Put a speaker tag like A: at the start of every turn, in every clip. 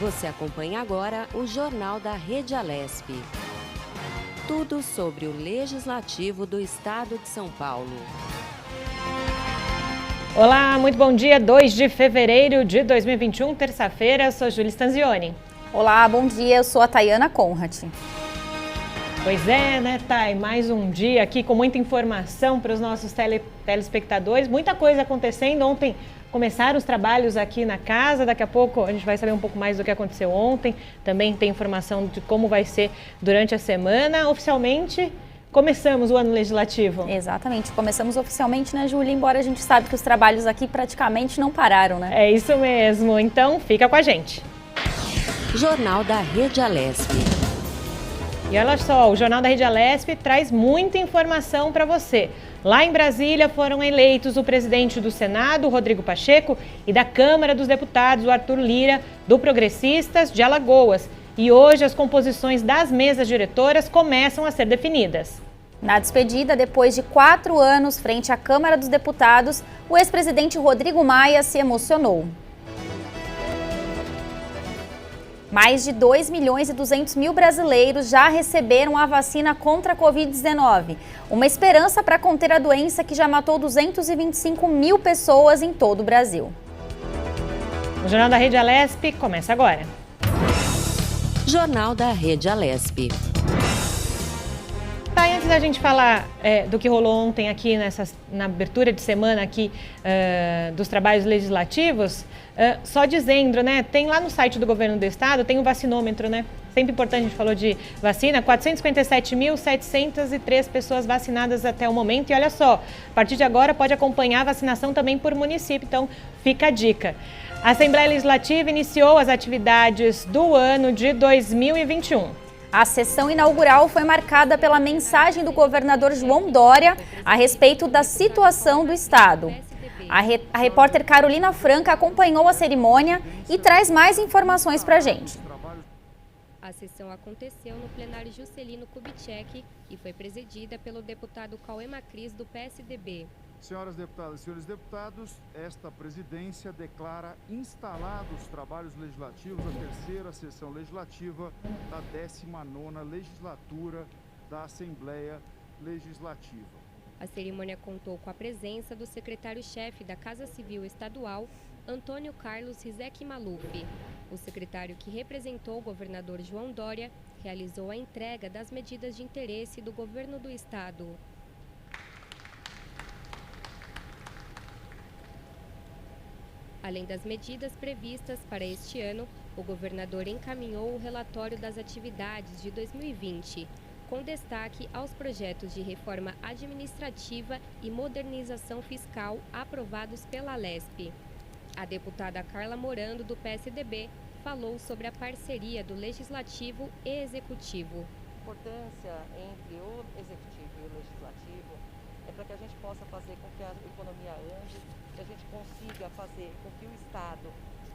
A: Você acompanha agora o Jornal da Rede Alesp. Tudo sobre o Legislativo do Estado de São Paulo.
B: Olá, muito bom dia, 2 de fevereiro de 2021, terça-feira, eu sou Júlia Stanzioni.
C: Olá, bom dia, eu sou a Tayana Conrad.
B: Pois é, né, Thay? Mais um dia aqui com muita informação para os nossos telespectadores, muita coisa acontecendo. Ontem começaram os trabalhos aqui na casa, daqui a pouco a gente vai saber um pouco mais do que aconteceu ontem. Também tem informação de como vai ser durante a semana. Oficialmente, começamos o ano legislativo.
C: Exatamente, começamos oficialmente, né, Júlia? Embora a gente saiba que os trabalhos aqui praticamente não pararam, né?
B: É isso mesmo, então fica com a gente.
A: Jornal da Rede Alesp.
B: E olha só, o Jornal da Rede Alesp traz muita informação para você. Lá em Brasília foram eleitos o presidente do Senado, Rodrigo Pacheco, e da Câmara dos Deputados, o Arthur Lira, do Progressistas de Alagoas. E hoje as composições das mesas diretoras começam a ser definidas.
C: Na despedida, depois de 4 anos frente à Câmara dos Deputados, o ex-presidente Rodrigo Maia se emocionou. Mais de 2.200.000 brasileiros já receberam a vacina contra a Covid-19, uma esperança para conter a doença que já matou 225.000 pessoas em todo o Brasil.
B: O Jornal da Rede Alesp começa agora.
A: Jornal da Rede Alesp.
B: Tá, e antes da gente falar do que rolou ontem aqui na abertura de semana aqui dos trabalhos legislativos, só dizendo, né, tem lá no site do Governo do Estado, tem o vacinômetro, né? Sempre importante, a gente falou de vacina, 457.703 pessoas vacinadas até o momento. E olha só, a partir de agora pode acompanhar a vacinação também por município, então fica a dica. A Assembleia Legislativa iniciou as atividades do ano de 2021.
C: A sessão inaugural foi marcada pela mensagem do governador João Dória a respeito da situação do Estado. A repórter Carolina Franca acompanhou a cerimônia e traz mais informações para a gente.
D: A sessão aconteceu no plenário Juscelino Kubitschek e foi presidida pelo deputado Cauê Macris, do PSDB.
E: Senhoras deputadas e senhores deputados, esta presidência declara instalados os trabalhos legislativos da terceira sessão legislativa da 19ª legislatura da Assembleia Legislativa.
D: A cerimônia contou com a presença do secretário-chefe da Casa Civil Estadual, Antônio Carlos Rizek Maluf. O secretário que representou o governador João Dória realizou a entrega das medidas de interesse do governo do estado. Além das medidas previstas para este ano, o governador encaminhou o relatório das atividades de 2020, com destaque aos projetos de reforma administrativa e modernização fiscal aprovados pela Alesp. A deputada Carla Morando, do PSDB, falou sobre a parceria do Legislativo e Executivo.
F: A importância entre o Executivo e o Legislativo é para que a gente possa fazer com que a economia ande, que a gente consiga fazer com que o Estado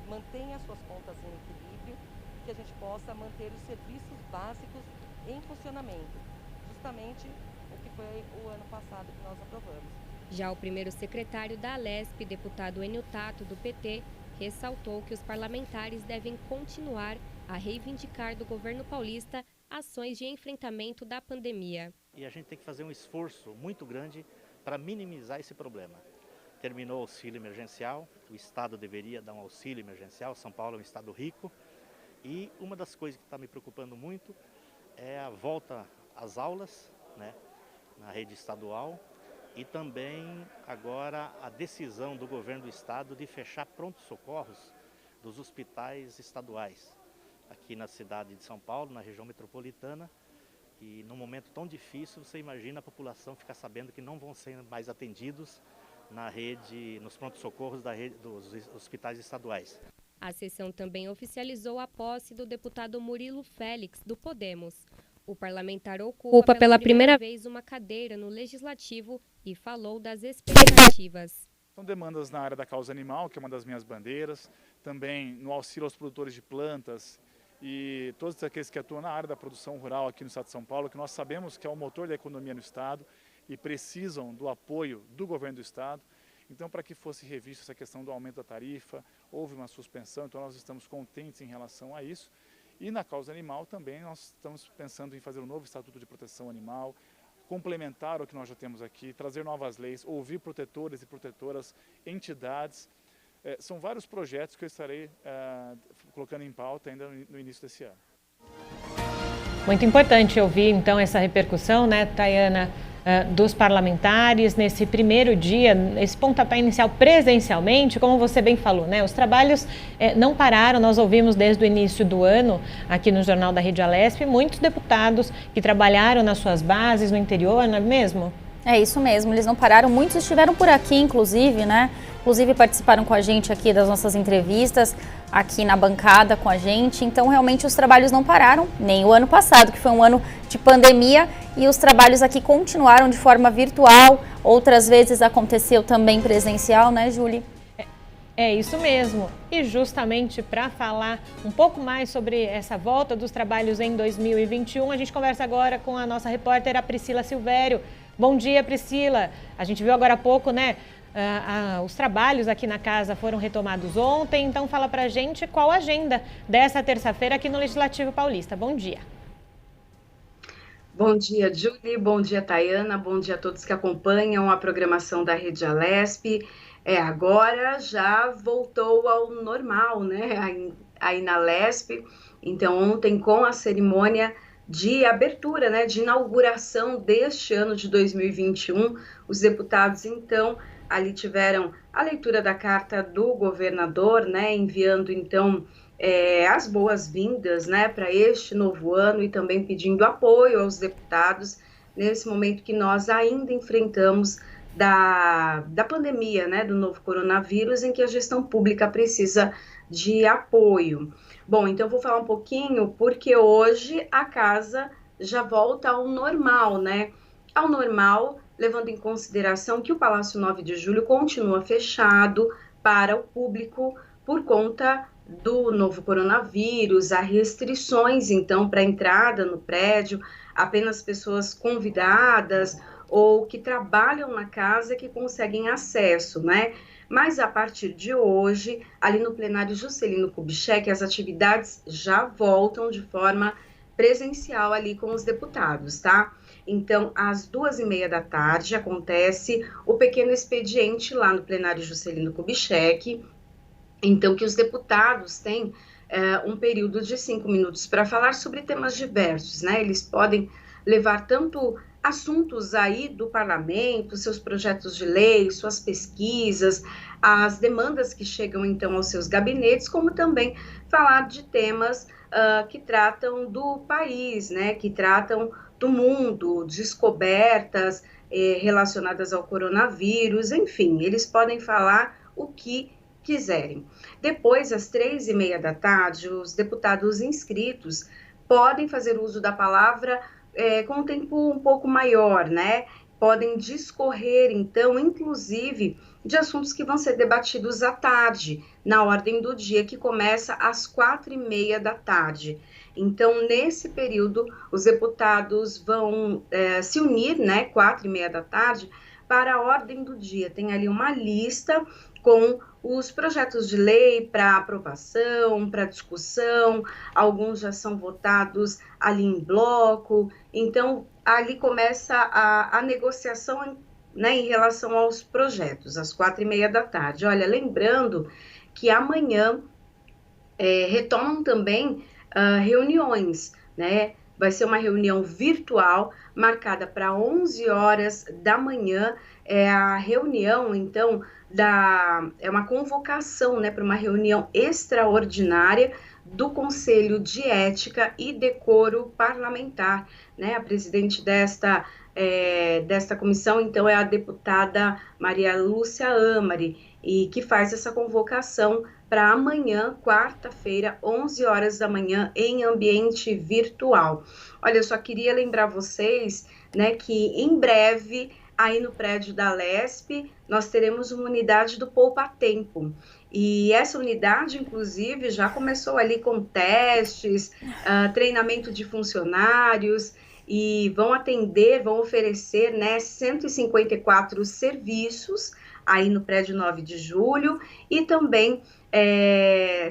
F: mantenha suas contas em equilíbrio, que a gente possa manter os serviços básicos em funcionamento, justamente o que foi o ano passado que nós aprovamos.
D: Já o primeiro secretário da Alesp, deputado Enio Tato, do PT, ressaltou que os parlamentares devem continuar a reivindicar do governo paulista ações de enfrentamento da pandemia.
G: E a gente tem que fazer um esforço muito grande para minimizar esse problema. Terminou o auxílio emergencial, o Estado deveria dar um auxílio emergencial, São Paulo é um estado rico. E uma das coisas que está me preocupando muito é a volta às aulas, né, na rede estadual, e também agora a decisão do governo do estado de fechar prontos-socorros dos hospitais estaduais, aqui na cidade de São Paulo, na região metropolitana. E num momento tão difícil, você imagina a população ficar sabendo que não vão ser mais atendidos na rede, nos prontos-socorros da rede dos hospitais estaduais.
D: A sessão também oficializou a posse do deputado Murilo Félix, do Podemos. O parlamentar ocupa pela primeira vez uma cadeira no Legislativo e falou das expectativas.
H: São demandas na área da causa animal, que é uma das minhas bandeiras, também no auxílio aos produtores de plantas e todos aqueles que atuam na área da produção rural aqui no estado de São Paulo, que nós sabemos que é o motor da economia no estado e precisam do apoio do governo do estado. Então, para que fosse revista essa questão do aumento da tarifa, houve uma suspensão, então nós estamos contentes em relação a isso. E na causa animal também nós estamos pensando em fazer um novo Estatuto de Proteção Animal, complementar o que nós já temos aqui, trazer novas leis, ouvir protetores e protetoras, entidades. São vários projetos que eu estarei colocando em pauta ainda no início desse ano.
B: Muito importante ouvir, então, essa repercussão, né, Tayana, dos parlamentares nesse primeiro dia, esse pontapé inicial presencialmente, como você bem falou, né? Os trabalhos não pararam, nós ouvimos desde o início do ano, aqui no Jornal da Rede Alesp, muitos deputados que trabalharam nas suas bases no interior, não é mesmo?
C: É isso mesmo, eles não pararam, muitos estiveram por aqui, inclusive, né? Inclusive participaram com a gente aqui das nossas entrevistas, aqui na bancada com a gente. Então, realmente, os trabalhos não pararam, nem o ano passado, que foi um ano de pandemia, e os trabalhos aqui continuaram de forma virtual. Outras vezes aconteceu também presencial, né, Júlia?
B: É isso mesmo. E justamente para falar um pouco mais sobre essa volta dos trabalhos em 2021, a gente conversa agora com a nossa repórter, a Priscila Silvério. Bom dia, Priscila. A gente viu agora há pouco, né? Os trabalhos aqui na casa foram retomados ontem, então fala pra gente qual a agenda dessa terça-feira aqui no Legislativo Paulista. Bom dia.
I: Bom dia, Julie, bom dia, Tayana, bom dia a todos que acompanham a programação da Rede Alesp. Agora já voltou ao normal, né, aí na Alesp. Então, ontem, com a cerimônia de abertura, né, de inauguração deste ano de 2021, os deputados, então, ali tiveram a leitura da carta do governador, né, enviando, então, as boas-vindas, né, para este novo ano e também pedindo apoio aos deputados nesse momento que nós ainda enfrentamos da pandemia, né, do novo coronavírus, em que a gestão pública precisa de apoio. Bom, então vou falar um pouquinho, porque hoje a casa já volta ao normal, né, ao normal, levando em consideração que o Palácio 9 de Julho continua fechado para o público por conta do novo coronavírus, há restrições, então, para a entrada no prédio, apenas pessoas convidadas ou que trabalham na casa que conseguem acesso, né? Mas a partir de hoje, ali no plenário Juscelino Kubitschek, as atividades já voltam de forma presencial ali com os deputados, tá? Então, às 2h30 da tarde, acontece o pequeno expediente lá no plenário Juscelino Kubitschek, então que os deputados têm um período de 5 minutos para falar sobre temas diversos, né? Eles podem levar tanto assuntos aí do parlamento, seus projetos de lei, suas pesquisas, as demandas que chegam então aos seus gabinetes, como também falar de temas que tratam do país, né? Que tratam do mundo, descobertas relacionadas ao coronavírus, enfim, eles podem falar o que quiserem. Depois, às 3h30 da tarde, os deputados inscritos podem fazer uso da palavra com um tempo um pouco maior, né? Podem discorrer, então, inclusive, de assuntos que vão ser debatidos à tarde, na ordem do dia, que começa às 4h30 da tarde. Então, nesse período, os deputados vão se unir, né, 4h30 da tarde, para a ordem do dia. Tem ali uma lista com os projetos de lei para aprovação, para discussão, alguns já são votados ali em bloco, então ali começa a negociação, né, em relação aos projetos, às 4h30 da tarde. Olha, lembrando que amanhã retomam também reuniões, né? Vai ser uma reunião virtual marcada para 11 horas da manhã. A reunião, então, é uma convocação, né, para uma reunião extraordinária do Conselho de Ética e Decoro Parlamentar, né? A presidente desta comissão, então, é a deputada Maria Lúcia Amari, e que faz essa convocação para amanhã, quarta-feira, 11 horas da manhã, em ambiente virtual. Olha, eu só queria lembrar vocês, né, que em breve, aí no prédio da Alesp, nós teremos uma unidade do Poupa Tempo. E essa unidade, inclusive, já começou ali com testes, treinamento de funcionários, e vão oferecer, né, 154 serviços aí no prédio 9 de julho, e também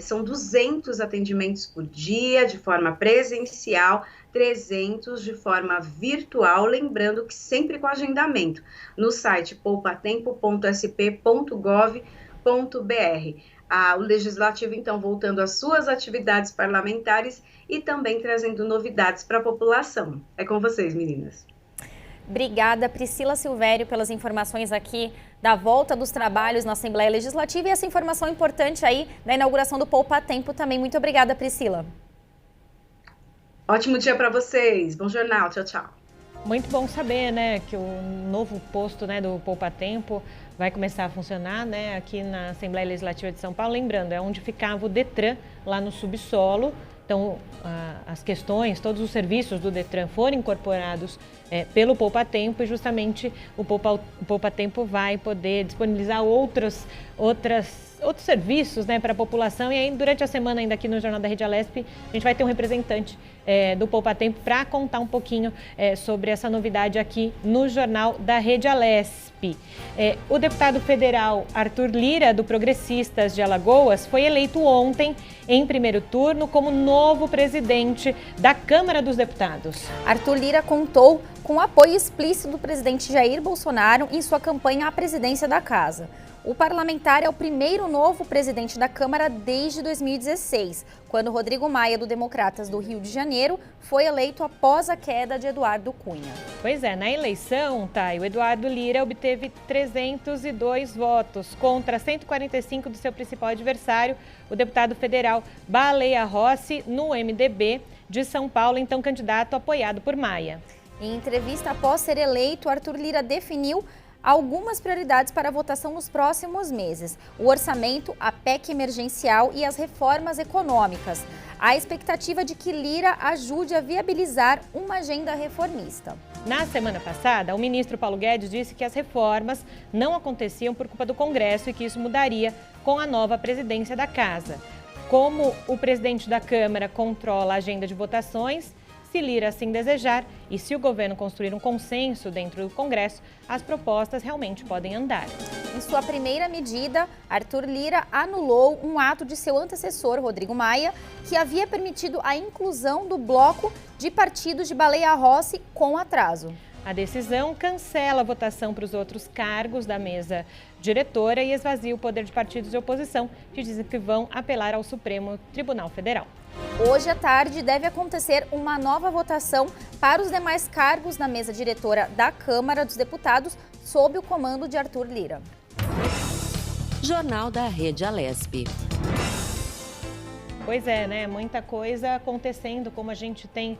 I: são 200 atendimentos por dia de forma presencial, 300 de forma virtual, lembrando que sempre com agendamento no site poupatempo.sp.gov.br. O Legislativo, então, voltando às suas atividades parlamentares e também trazendo novidades para a população. É com vocês, meninas.
C: Obrigada, Priscila Silvério, pelas informações aqui da volta dos trabalhos na Assembleia Legislativa e essa informação importante aí da inauguração do Poupa Tempo também. Muito obrigada, Priscila.
I: Ótimo dia para vocês. Bom jornal. Tchau, tchau.
B: Muito bom saber, né, que o novo posto, né, do Poupa Tempo vai começar a funcionar, né, aqui na Assembleia Legislativa de São Paulo. Lembrando, é onde ficava o Detran, lá no subsolo. Então, as questões, todos os serviços do Detran foram incorporados pelo Poupa Tempo e justamente o Poupa Tempo vai poder disponibilizar outros serviços, né, para a população. E aí, durante a semana, ainda aqui no Jornal da Rede Alesp, a gente vai ter um representante do Poupa Tempo para contar um pouquinho sobre essa novidade aqui no Jornal da Rede Alesp. O deputado federal Arthur Lira, do Progressistas de Alagoas, foi eleito ontem, em primeiro turno, como novo presidente da Câmara dos Deputados.
C: Arthur Lira contou com o apoio explícito do presidente Jair Bolsonaro em sua campanha à presidência da Casa. O parlamentar é o primeiro novo presidente da Câmara desde 2016, quando Rodrigo Maia, do Democratas do Rio de Janeiro, foi eleito após a queda de Eduardo Cunha.
B: Pois é, na eleição, o Eduardo Lira obteve 302 votos contra 145 do seu principal adversário, o deputado federal Baleia Rossi, no MDB de São Paulo, então candidato apoiado por Maia.
C: Em entrevista após ser eleito, Arthur Lira definiu algumas prioridades para a votação nos próximos meses: o orçamento, a PEC emergencial e as reformas econômicas. A expectativa de que Lira ajude a viabilizar uma agenda reformista.
B: Na semana passada, o ministro Paulo Guedes disse que as reformas não aconteciam por culpa do Congresso e que isso mudaria com a nova presidência da Casa. Como o presidente da Câmara controla a agenda de votações, se Lira assim desejar e se o governo construir um consenso dentro do Congresso, as propostas realmente podem andar.
C: Em sua primeira medida, Arthur Lira anulou um ato de seu antecessor, Rodrigo Maia, que havia permitido a inclusão do bloco de partidos de Baleia Rossi com atraso.
B: A decisão cancela a votação para os outros cargos da mesa diretora e esvazia o poder de partidos de oposição, que dizem que vão apelar ao Supremo Tribunal Federal.
C: Hoje à tarde deve acontecer uma nova votação para os demais cargos na mesa diretora da Câmara dos Deputados, sob o comando de Arthur Lira.
A: Jornal da Rede Alesp.
B: Pois é, né? Muita coisa acontecendo, como a gente tem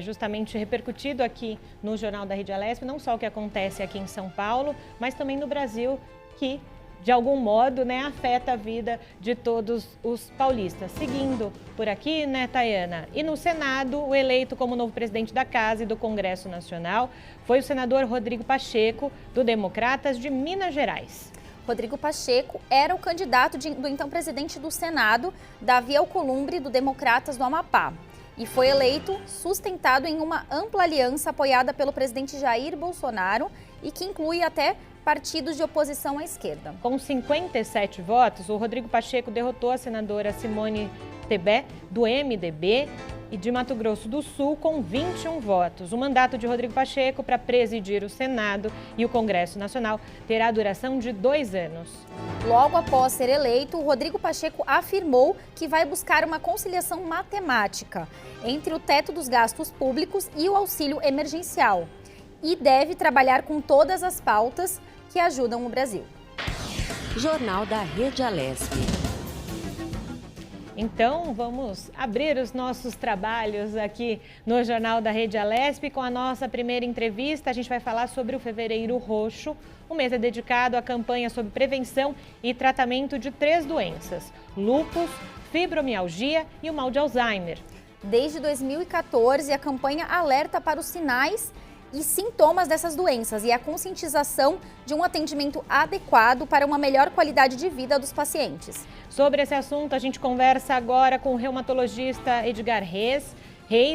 B: justamente repercutido aqui no Jornal da Rede Alesp, não só o que acontece aqui em São Paulo, mas também no Brasil, que de algum modo, né, afeta a vida de todos os paulistas. Seguindo por aqui, né, Tayana? E no Senado, o eleito como novo presidente da Casa e do Congresso Nacional foi o senador Rodrigo Pacheco, do Democratas de Minas Gerais.
C: Rodrigo Pacheco era o candidato do então presidente do Senado, Davi Alcolumbre, do Democratas do Amapá. E foi eleito sustentado em uma ampla aliança apoiada pelo presidente Jair Bolsonaro e que inclui até partidos de oposição à esquerda.
B: Com 57 votos, o Rodrigo Pacheco derrotou a senadora Simone Tebet, do MDB, e de Mato Grosso do Sul, com 21 votos. O mandato de Rodrigo Pacheco para presidir o Senado e o Congresso Nacional terá duração de 2 anos.
C: Logo após ser eleito, o Rodrigo Pacheco afirmou que vai buscar uma conciliação matemática entre o teto dos gastos públicos e o auxílio emergencial. E deve trabalhar com todas as pautas que ajudam o Brasil.
A: Jornal da Rede Alesp.
B: Então, vamos abrir os nossos trabalhos aqui no Jornal da Rede Alesp com a nossa primeira entrevista. A gente vai falar sobre o Fevereiro Roxo. O mês é dedicado à campanha sobre prevenção e tratamento de 3 doenças: lúpus, fibromialgia e o mal de Alzheimer.
C: Desde 2014, a campanha alerta para os sinais e sintomas dessas doenças e a conscientização de um atendimento adequado para uma melhor qualidade de vida dos pacientes.
B: Sobre esse assunto, a gente conversa agora com o reumatologista Edgar Reis.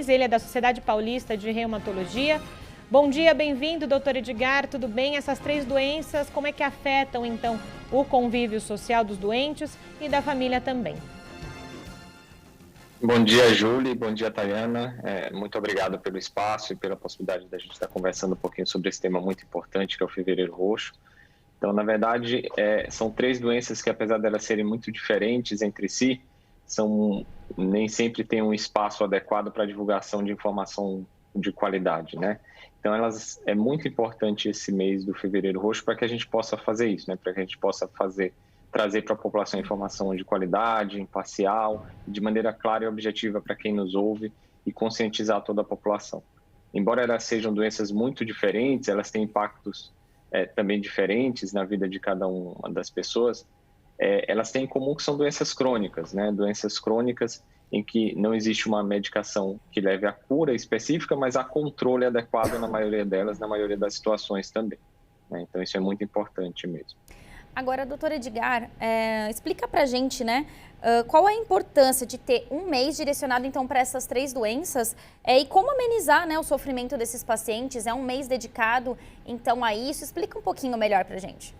B: Ele é da Sociedade Paulista de Reumatologia. Bom dia, bem-vindo, doutor Edgar, tudo bem? Essas 3 doenças, como é que afetam, então, o convívio social dos doentes e da família também?
J: Bom dia, Júlia, bom dia, Tayana. Muito obrigado pelo espaço e pela possibilidade da gente estar conversando um pouquinho sobre esse tema muito importante, que é o Fevereiro Roxo. Então, na verdade, são 3 doenças que, apesar de elas serem muito diferentes entre si, nem sempre tem um espaço adequado para divulgação de informação de qualidade, né? Então, é muito importante esse mês do Fevereiro Roxo para que a gente possa fazer isso, né? Para que a gente possa trazer para a população informação de qualidade, imparcial, de maneira clara e objetiva para quem nos ouve e conscientizar toda a população. Embora elas sejam doenças muito diferentes, elas têm impactos também diferentes na vida de cada uma das pessoas. Elas têm em comum que são doenças crônicas, né? Doenças crônicas em que não existe uma medicação que leve à cura específica, mas a controle adequado na maioria delas, na maioria das situações também, né? Então, isso é muito importante mesmo.
C: Agora, doutor Edgar, explica pra gente, né, qual a importância de ter um mês direcionado, então, para essas 3 doenças e como amenizar, né, o sofrimento desses pacientes. É um mês dedicado, então, a isso. Explica um pouquinho melhor pra gente.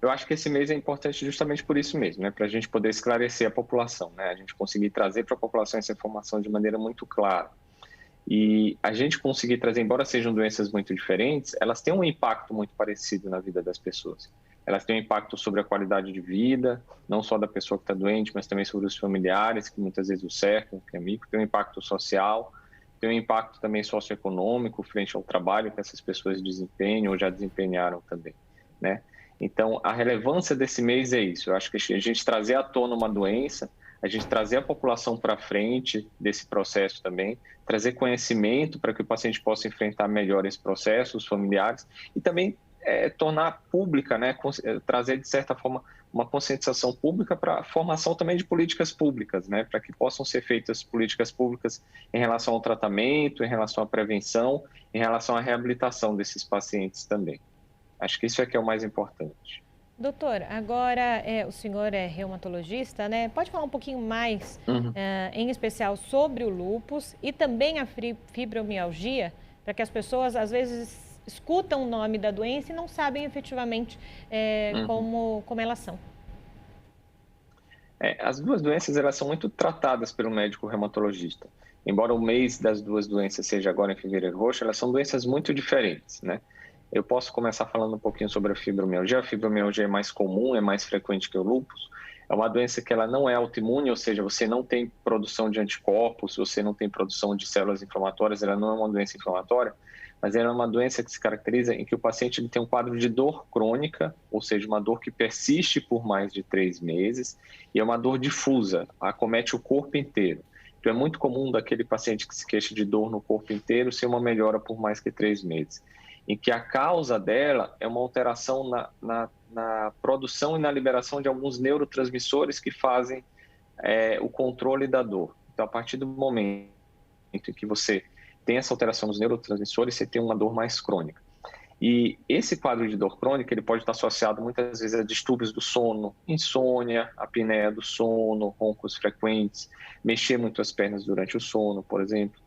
J: Eu acho que esse mês é importante justamente por isso mesmo, né? Para a gente poder esclarecer a população, né? A gente conseguir trazer para a população essa informação de maneira muito clara. E a gente conseguir trazer, embora sejam doenças muito diferentes, elas têm um impacto muito parecido na vida das pessoas. Elas têm um impacto sobre a qualidade de vida, não só da pessoa que está doente, mas também sobre os familiares, que muitas vezes o cercam, que é amigo. Tem um impacto social, tem um impacto também socioeconômico frente ao trabalho que essas pessoas desempenham ou já desempenharam também, né? Então, a relevância desse mês é isso. Eu acho que a gente trazer à tona uma doença, a gente trazer a população para frente desse processo também, trazer conhecimento para que o paciente possa enfrentar melhor esse processo, os familiares, e também tornar pública, né? Trazer, de certa forma, uma conscientização pública para a formação também de políticas públicas, né? Para que possam ser feitas políticas públicas em relação ao tratamento, em relação à prevenção, em relação à reabilitação desses pacientes também. Acho que isso é que é o mais importante.
B: Doutor, agora o senhor é reumatologista, né? Pode falar um pouquinho mais, em especial, sobre o lúpus e também a fibromialgia, para que as pessoas, às vezes, escutam o nome da doença e não sabem efetivamente como elas são.
J: As 2 doenças, elas são muito tratadas pelo médico reumatologista. Embora o mês das 2 doenças seja agora em Fevereiro Roxo, elas são doenças muito diferentes, né? Eu posso começar falando um pouquinho sobre a fibromialgia. A fibromialgia é mais comum, é mais frequente que o lúpus. É uma doença que ela não é autoimune, ou seja, você não tem produção de anticorpos, você não tem produção de células inflamatórias, ela não é uma doença inflamatória, mas ela é uma doença que se caracteriza em que o paciente ele tem um quadro de dor crônica, ou seja, uma dor que persiste por mais de 3 meses, e é uma dor difusa, acomete o corpo inteiro. Então é muito comum daquele paciente que se queixa de dor no corpo inteiro ser uma melhora por mais que 3 meses. Em que a causa dela é uma alteração na produção e na liberação de alguns neurotransmissores que fazem o controle da dor. Então, a partir do momento em que você tem essa alteração nos neurotransmissores, você tem uma dor mais crônica. E esse quadro de dor crônica ele pode estar associado muitas vezes a distúrbios do sono, insônia, apneia do sono, roncos frequentes, mexer muito as pernas durante o sono, por exemplo.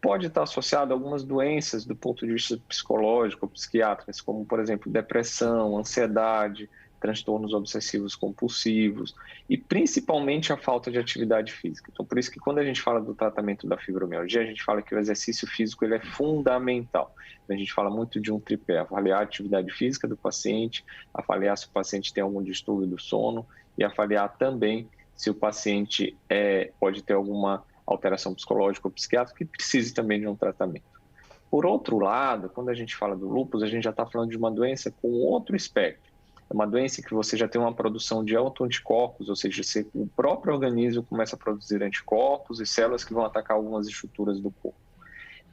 J: Pode estar associado a algumas doenças do ponto de vista psicológico, psiquiátricas, como, por exemplo, depressão, ansiedade, transtornos obsessivos compulsivos e principalmente a falta de atividade física. Então, por isso que quando a gente fala do tratamento da fibromialgia, a gente fala que o exercício físico ele é fundamental. A gente fala muito de um tripé, avaliar a atividade física do paciente, avaliar se o paciente tem algum distúrbio do sono e avaliar também se o paciente pode ter alguma alteração psicológica ou psiquiátrica que precise também de um tratamento. Por outro lado, quando a gente fala do lúpus, a gente já está falando de uma doença com outro espectro. É uma doença que você já tem uma produção de autoanticorpos, ou seja, o próprio organismo começa a produzir anticorpos e células que vão atacar algumas estruturas do corpo.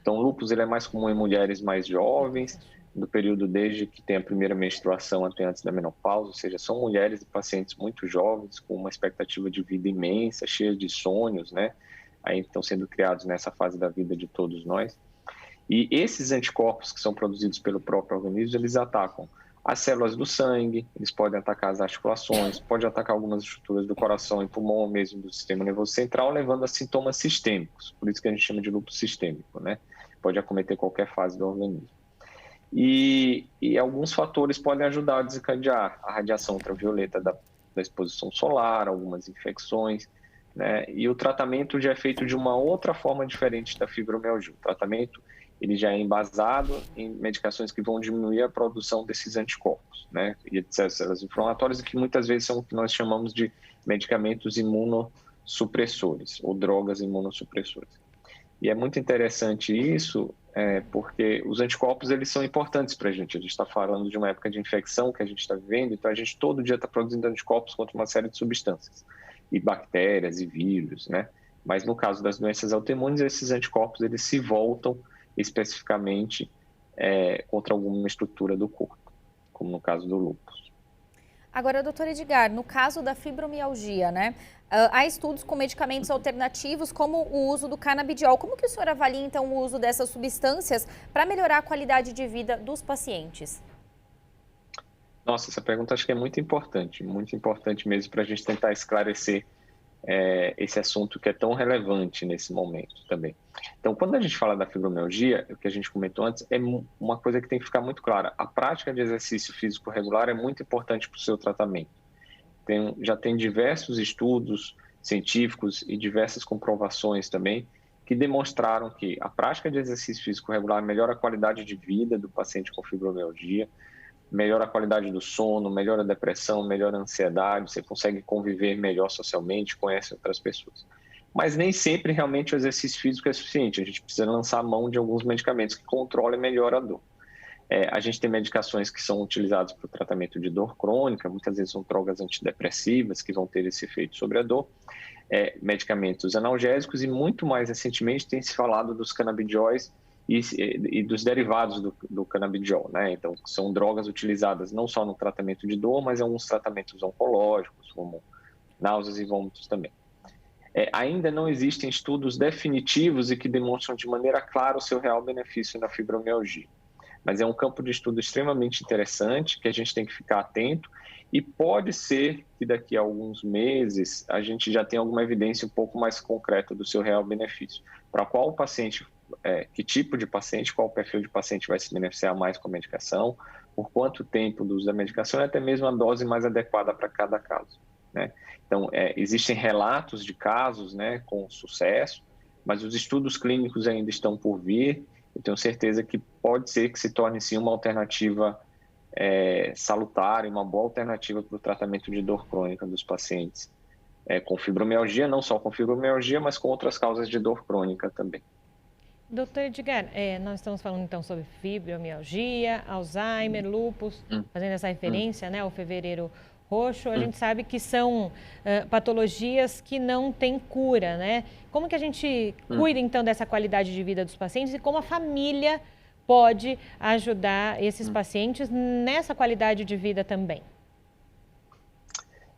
J: Então, o lúpus ele é mais comum em mulheres mais jovens, do período desde que tem a primeira menstruação até antes da menopausa, ou seja, são mulheres e pacientes muito jovens, com uma expectativa de vida imensa, cheias de sonhos, né? Aí estão sendo criados nessa fase da vida de todos nós. E esses anticorpos que são produzidos pelo próprio organismo, eles atacam as células do sangue, eles podem atacar as articulações, podem atacar algumas estruturas do coração e pulmão, mesmo do sistema nervoso central, levando a sintomas sistêmicos, por isso que a gente chama de lúpus sistêmico, né? pode acometer qualquer fase do organismo. E alguns fatores podem ajudar a desencadear a radiação ultravioleta da exposição solar, algumas infecções, né? E o tratamento já é feito de uma outra forma diferente da fibromialgia. O tratamento ele já é embasado em medicações que vão diminuir a produção desses anticorpos, né? E de células inflamatórias, que muitas vezes são o que nós chamamos de medicamentos imunossupressores ou drogas imunossupressoras. E é muito interessante isso, porque os anticorpos eles são importantes para a gente está falando de uma época de infecção que a gente está vivendo, então a gente todo dia está produzindo anticorpos contra uma série de substâncias, e bactérias e vírus, né? Mas no caso das doenças autoimunes, esses anticorpos eles se voltam especificamente contra alguma estrutura do corpo, como no caso do lúpus.
C: Agora, doutor Edgar, no caso da fibromialgia, né? Há estudos com medicamentos alternativos, como o uso do canabidiol. Como que o senhor avalia, então, o uso dessas substâncias para melhorar a qualidade de vida dos pacientes?
J: Nossa, essa pergunta acho que é muito importante mesmo para a gente tentar esclarecer esse assunto que é tão relevante nesse momento também. Então, quando a gente fala da fibromialgia, o que a gente comentou antes, é uma coisa que tem que ficar muito clara. A prática de exercício físico regular é muito importante para o seu tratamento. Já tem diversos estudos científicos e diversas comprovações também que demonstraram que a prática de exercício físico regular melhora a qualidade de vida do paciente com fibromialgia, melhora a qualidade do sono, melhora a depressão, melhora a ansiedade, você consegue conviver melhor socialmente, conhece outras pessoas. Mas nem sempre realmente o exercício físico é suficiente, a gente precisa lançar a mão de alguns medicamentos que controlam e melhoram a dor. A gente tem medicações que são utilizadas para o tratamento de dor crônica, muitas vezes são drogas antidepressivas que vão ter esse efeito sobre a dor, medicamentos analgésicos e muito mais recentemente tem se falado dos canabidióis e dos derivados do canabidiol, né? Então, são drogas utilizadas não só no tratamento de dor, mas em alguns tratamentos oncológicos, como náuseas e vômitos também. Ainda não existem estudos definitivos e que demonstram de maneira clara o seu real benefício na fibromialgia. Mas é um campo de estudo extremamente interessante, que a gente tem que ficar atento, e pode ser que daqui a alguns meses a gente já tenha alguma evidência um pouco mais concreta do seu real benefício. Para qual o paciente, que tipo de paciente, qual perfil de paciente vai se beneficiar mais com a medicação, por quanto tempo do uso da medicação e até mesmo a dose mais adequada para cada caso, né? Então, existem relatos de casos, né, com sucesso, mas os estudos clínicos ainda estão por vir. Eu tenho certeza que pode ser que se torne sim uma alternativa salutar e uma boa alternativa para o tratamento de dor crônica dos pacientes com fibromialgia, não só com fibromialgia, mas com outras causas de dor crônica também.
B: Doutor Edgar, nós estamos falando então sobre fibromialgia, Alzheimer, lúpus, fazendo essa referência, né, ao fevereiro roxo. A gente sabe que são patologias que não têm cura, né? Como que a gente cuida então dessa qualidade de vida dos pacientes e como a família pode ajudar esses pacientes nessa qualidade de vida também?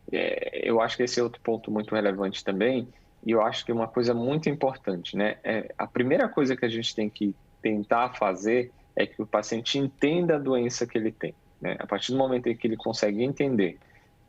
J: Eu acho que esse é outro ponto muito relevante também. E eu acho que uma coisa muito importante, né? A primeira coisa que a gente tem que tentar fazer é que o paciente entenda a doença que ele tem, né? A partir do momento em que ele consegue entender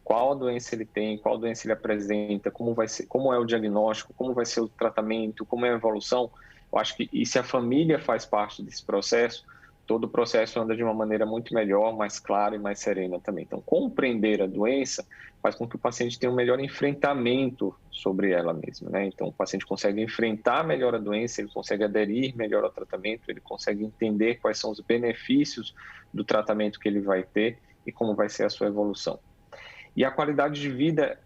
J: qual a doença ele tem, qual doença ele apresenta, como é o diagnóstico, como vai ser o tratamento, como é a evolução, eu acho que, e se a família faz parte desse processo, todo o processo anda de uma maneira muito melhor, mais clara e mais serena também. Então, compreender a doença faz com que o paciente tenha um melhor enfrentamento sobre ela mesma, né? Então, o paciente consegue enfrentar melhor a doença, ele consegue aderir melhor ao tratamento, ele consegue entender quais são os benefícios do tratamento que ele vai ter e como vai ser a sua evolução. E a qualidade de vida,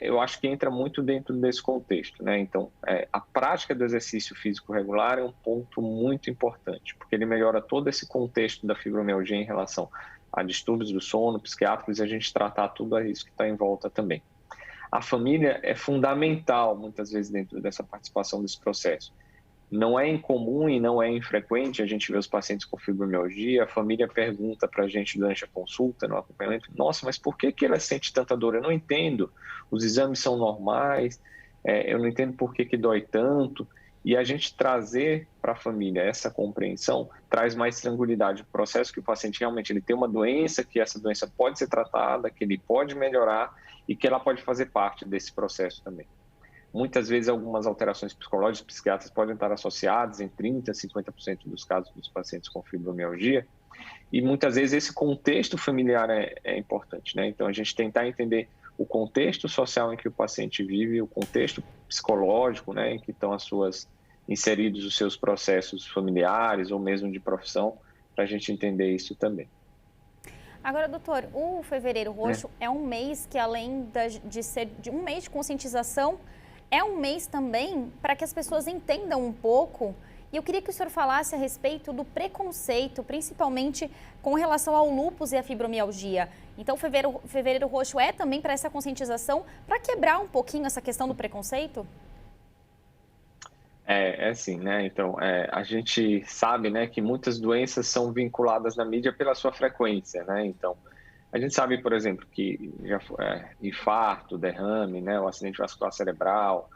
J: eu acho que entra muito dentro desse contexto, né? Então, a prática do exercício físico regular é um ponto muito importante, porque ele melhora todo esse contexto da fibromialgia em relação a distúrbios do sono, psiquiátricos, e a gente tratar tudo isso que está em volta também. A família é fundamental, muitas vezes, dentro dessa participação desse processo. Não é incomum e não é infrequente a gente ver os pacientes com fibromialgia, a família pergunta para a gente durante a consulta, no acompanhamento, nossa, mas por que ela sente tanta dor? Eu não entendo, os exames são normais, eu não entendo por que dói tanto. E a gente trazer para a família essa compreensão traz mais tranquilidade para o processo, que o paciente realmente ele tem uma doença, que essa doença pode ser tratada, que ele pode melhorar e que ela pode fazer parte desse processo também. Muitas vezes algumas alterações psicológicas psiquiátricas podem estar associadas em 30% a 50% dos casos dos pacientes com fibromialgia. E muitas vezes esse contexto familiar é importante, né? Então a gente tentar entender o contexto social em que o paciente vive, o contexto psicológico, né, em que estão inseridos os seus processos familiares ou mesmo de profissão, para a gente entender isso também.
C: Agora, doutor, o Fevereiro Roxo é um mês que, além de ser um mês de conscientização, é um mês também para que as pessoas entendam um pouco. E eu queria que o senhor falasse a respeito do preconceito, principalmente com relação ao lúpus e à fibromialgia. Então, o Fevereiro Roxo é também para essa conscientização, para quebrar um pouquinho essa questão do preconceito?
J: É sim, né? Então, a gente sabe, né, que muitas doenças são vinculadas na mídia pela sua frequência, né? Então, a gente sabe, por exemplo, que já infarto, derrame, né, o acidente vascular cerebral,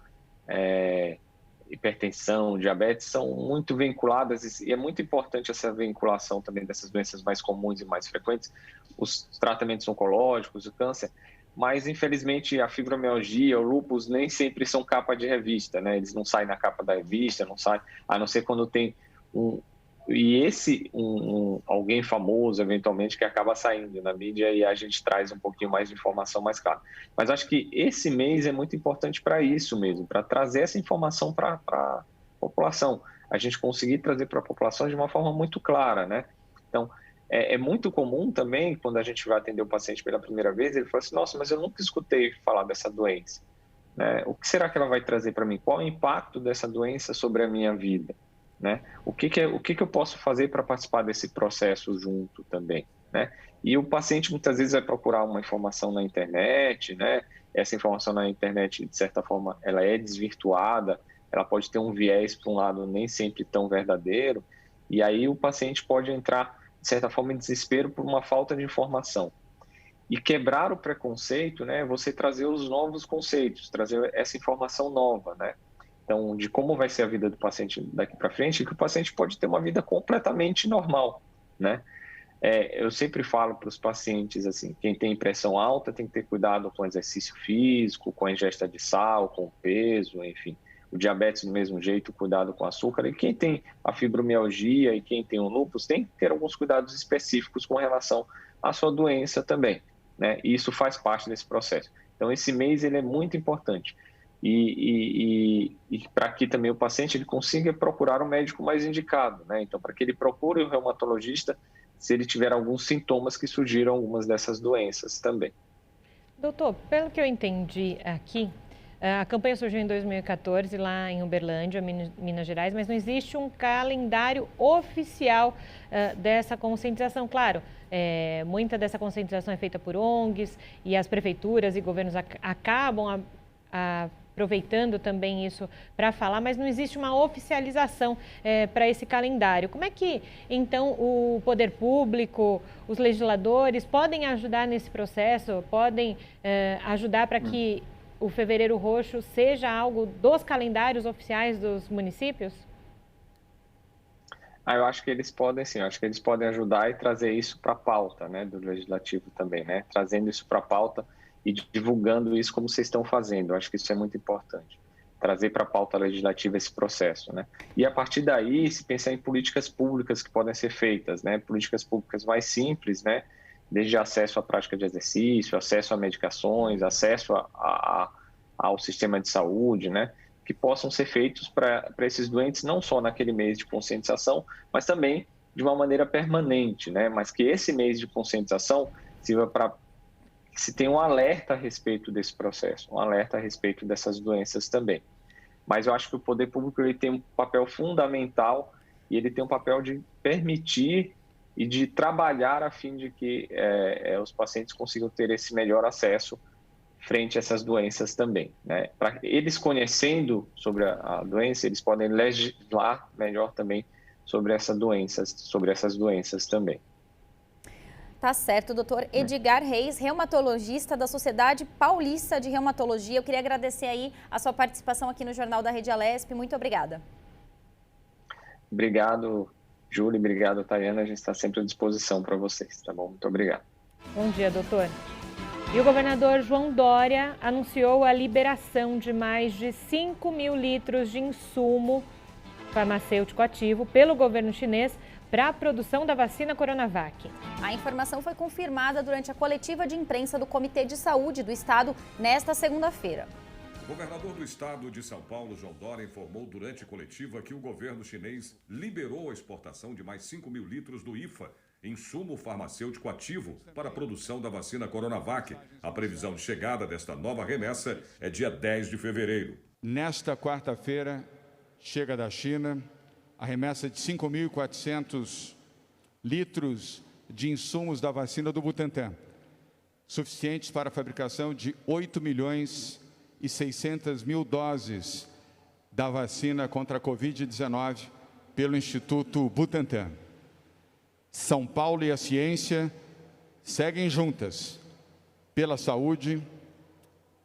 J: hipertensão, diabetes são muito vinculadas e é muito importante essa vinculação também dessas doenças mais comuns e mais frequentes, os tratamentos oncológicos, o câncer, mas infelizmente a fibromialgia, o lúpus nem sempre são capa de revista, né? Eles não saem na capa da revista, não saem, a não ser quando tem alguém famoso, eventualmente, que acaba saindo na mídia e a gente traz um pouquinho mais de informação mais clara. Mas acho que esse mês é muito importante para isso mesmo, para trazer essa informação para a população. A gente conseguir trazer para a população de uma forma muito clara, né? Então, é muito comum também, quando a gente vai atender o paciente pela primeira vez, ele fala assim, nossa, mas eu nunca escutei falar dessa doença, né? O que será que ela vai trazer para mim? Qual é o impacto dessa doença sobre a minha vida? Né? O que eu posso fazer para participar desse processo junto também, né? E o paciente muitas vezes vai procurar uma informação na internet, né? Essa informação na internet, de certa forma, ela é desvirtuada, ela pode ter um viés para um lado nem sempre tão verdadeiro, e aí o paciente pode entrar, de certa forma, em desespero por uma falta de informação. E quebrar o preconceito, né? Você trazer os novos conceitos, trazer essa informação nova, né? Então, de como vai ser a vida do paciente daqui para frente, que o paciente pode ter uma vida completamente normal, né? Eu sempre falo para os pacientes, assim, quem tem pressão alta tem que ter cuidado com o exercício físico, com a ingesta de sal, com o peso, enfim. O diabetes, do mesmo jeito, cuidado com o açúcar. E quem tem a fibromialgia e quem tem o lúpus tem que ter alguns cuidados específicos com relação à sua doença também, né? E isso faz parte desse processo. Então, esse mês ele é muito importante. E para que também o paciente ele consiga procurar um médico mais indicado, né? Então, para que ele procure o reumatologista se ele tiver alguns sintomas que surgiram algumas dessas doenças também.
B: Doutor, pelo que eu entendi aqui, a campanha surgiu em 2014 lá em Uberlândia, Minas Gerais, mas não existe um calendário oficial dessa conscientização. Claro, muita dessa conscientização é feita por ONGs e as prefeituras e governos acabam aproveitando também isso para falar, mas não existe uma oficialização para esse calendário. Como é que, então, o poder público, os legisladores podem ajudar nesse processo, podem ajudar para que o Fevereiro Roxo seja algo dos calendários oficiais dos municípios?
J: Eu acho que eles podem, sim. Eu acho que eles podem ajudar e trazer isso para a pauta, né, do legislativo também, né? Trazendo isso para a pauta e divulgando isso como vocês estão fazendo. Eu acho que isso é muito importante. Trazer para a pauta legislativa esse processo, né? E a partir daí, se pensar em políticas públicas que podem ser feitas, né? Políticas públicas mais simples, né? Desde acesso à prática de exercício, acesso a medicações, acesso ao sistema de saúde, né? Que possam ser feitos para esses doentes, não só naquele mês de conscientização, mas também de uma maneira permanente, né? Mas que esse mês de conscientização sirva para que se tenha um alerta a respeito desse processo, um alerta a respeito dessas doenças também. Mas eu acho que o poder público ele tem um papel fundamental e ele tem um papel de permitir e de trabalhar a fim de que os pacientes consigam ter esse melhor acesso frente a essas doenças também, né? Para eles conhecendo sobre a doença, eles podem legislar melhor também sobre essas doenças também.
C: Tá certo, doutor Edgar Reis, reumatologista da Sociedade Paulista de Reumatologia. Eu queria agradecer aí a sua participação aqui no Jornal da Rede Alesp. Muito obrigada.
J: Obrigado, Júlia. Obrigado, Tayana. A gente está sempre à disposição para vocês, tá bom? Muito obrigado.
B: Bom dia, doutor. E o governador João Dória anunciou a liberação de mais de 5 mil litros de insumo farmacêutico ativo pelo governo chinês para a produção da vacina Coronavac.
C: A informação foi confirmada durante a coletiva de imprensa do Comitê de Saúde do Estado nesta segunda-feira.
K: O governador do estado de São Paulo, João Dória, informou durante a coletiva que o governo chinês liberou a exportação de mais 5 mil litros do IFA, insumo farmacêutico ativo para a produção da vacina Coronavac. A previsão de chegada desta nova remessa é dia 10 de fevereiro.
L: Nesta quarta-feira, chega da China a remessa de 5.400 litros de insumos da vacina do Butantan, suficientes para a fabricação de 8.600.000 doses da vacina contra a Covid-19 pelo Instituto Butantan. São Paulo e a ciência seguem juntas pela saúde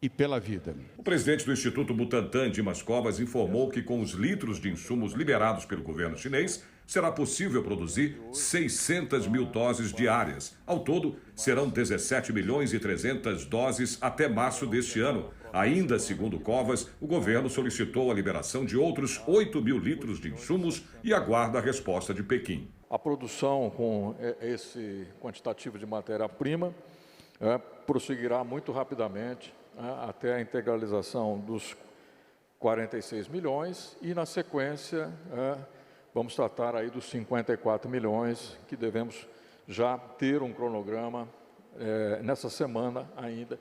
L: e pela vida.
K: O presidente do Instituto Butantan, Dimas Covas, informou que com os litros de insumos liberados pelo governo chinês, será possível produzir 600 mil doses diárias. Ao todo, serão 17.300.000 doses até março deste ano. Ainda, segundo Covas, o governo solicitou a liberação de outros 8 mil litros de insumos e aguarda a resposta de Pequim.
M: A produção com esse quantitativo de matéria-prima prosseguirá muito rapidamente até a integralização dos 46 milhões e, na sequência, vamos tratar aí dos 54 milhões que devemos já ter um cronograma nessa semana ainda,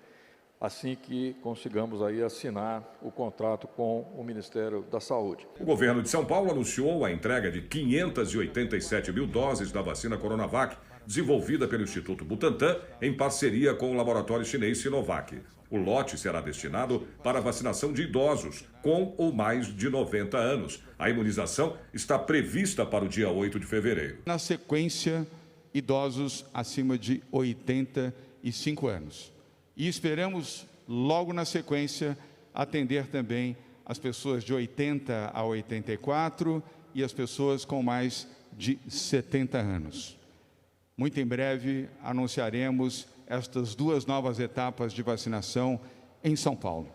M: assim que consigamos aí assinar o contrato com o Ministério da Saúde.
K: O governo de São Paulo anunciou a entrega de 587 mil doses da vacina Coronavac, desenvolvida pelo Instituto Butantan em parceria com o laboratório chinês Sinovac. O lote será destinado para a vacinação de idosos com ou mais de 90 anos. A imunização está prevista para o dia 8 de fevereiro.
L: Na sequência, idosos acima de 85 anos. E esperamos, logo na sequência, atender também as pessoas de 80 a 84 e as pessoas com mais de 70 anos. Muito em breve, anunciaremos estas duas novas etapas de vacinação em São Paulo.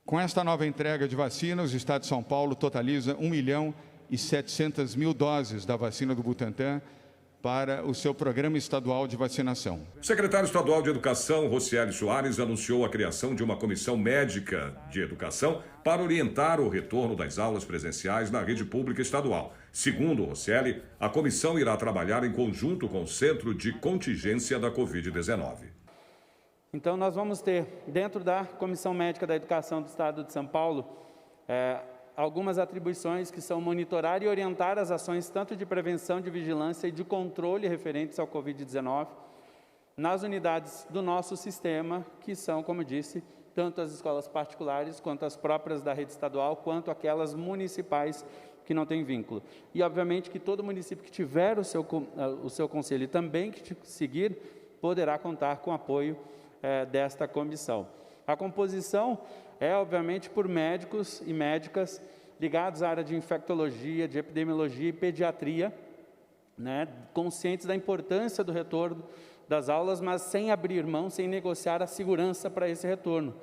L: Com esta nova entrega de vacinas, o Estado de São Paulo totaliza 1.700.000 doses da vacina do Butantan para o seu programa estadual de vacinação.
K: O secretário estadual de Educação, Rocieli Soares, anunciou a criação de uma comissão médica de educação para orientar o retorno das aulas presenciais na rede pública estadual. Segundo Rocieli, a comissão irá trabalhar em conjunto com o Centro de Contingência da Covid-19.
N: Então, nós vamos ter, dentro da Comissão Médica da Educação do Estado de São Paulo, algumas atribuições que são monitorar e orientar as ações tanto de prevenção, de vigilância e de controle referentes ao Covid-19 nas unidades do nosso sistema, que são, como eu disse, tanto as escolas particulares, quanto as próprias da rede estadual, quanto aquelas municipais que não têm vínculo. E, obviamente, que todo município que tiver o seu conselho e também que seguir, poderá contar com o apoio desta comissão. A composição é, obviamente, por médicos e médicas ligados à área de infectologia, de epidemiologia e pediatria, conscientes da importância do retorno das aulas, mas sem abrir mão, sem negociar a segurança para esse retorno.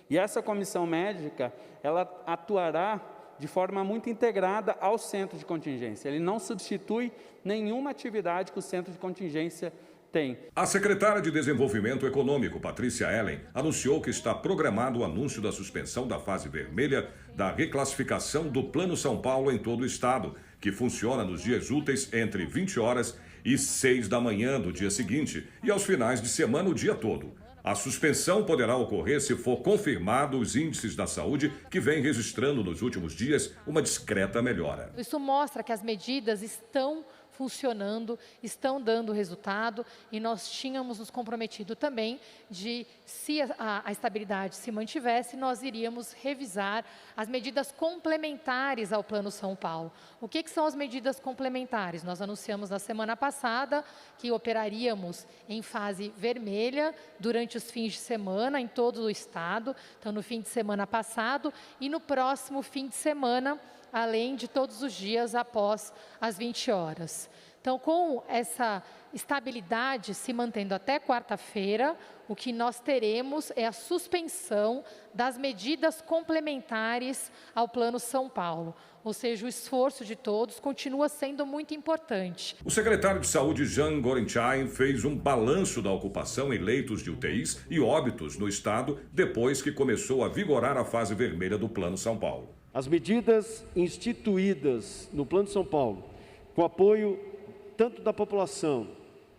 N: E essa comissão médica, ela atuará de forma muito integrada ao centro de contingência. Ele não substitui nenhuma atividade que o centro de contingência tem.
K: A secretária de Desenvolvimento Econômico, Patrícia Ellen, anunciou que está programado o anúncio da suspensão da fase vermelha da reclassificação do Plano São Paulo em todo o estado, que funciona nos dias úteis entre 20 horas e 6 da manhã do dia seguinte e aos finais de semana o dia todo. A suspensão poderá ocorrer se for confirmado os índices da saúde que vem registrando nos últimos dias uma discreta melhora.
O: Isso mostra que as medidas estão funcionando, estão dando resultado e nós tínhamos nos comprometido também de, se a estabilidade se mantivesse, nós iríamos revisar as medidas complementares ao Plano São Paulo. O que são as medidas complementares? Nós anunciamos na semana passada que operaríamos em fase vermelha durante os fins de semana em todo o estado, então no fim de semana passado e no próximo fim de semana, além de todos os dias após as 20 horas. Então, com essa estabilidade se mantendo até quarta-feira, o que nós teremos é a suspensão das medidas complementares ao Plano São Paulo. Ou seja, o esforço de todos continua sendo muito importante.
K: O secretário de Saúde, Jean Gorenstein, fez um balanço da ocupação em leitos de UTIs e óbitos no estado depois que começou a vigorar a fase vermelha do Plano São Paulo.
P: As medidas instituídas no Plano São Paulo, com apoio tanto da população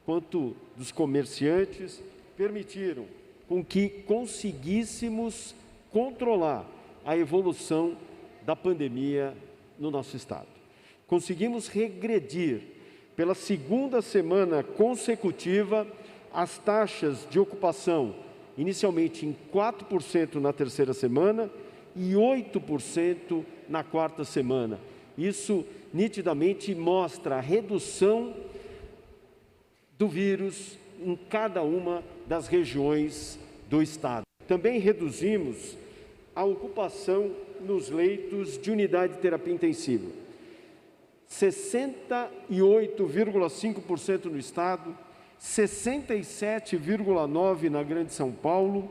P: quanto dos comerciantes, permitiram com que conseguíssemos controlar a evolução da pandemia no nosso estado. Conseguimos regredir pela segunda semana consecutiva as taxas de ocupação, inicialmente em 4% na terceira semana e 8% na quarta semana. Isso nitidamente mostra a redução do vírus em cada uma das regiões do estado. Também reduzimos a ocupação nos leitos de unidade de terapia intensiva. 68,5% no estado, 67,9% na Grande São Paulo.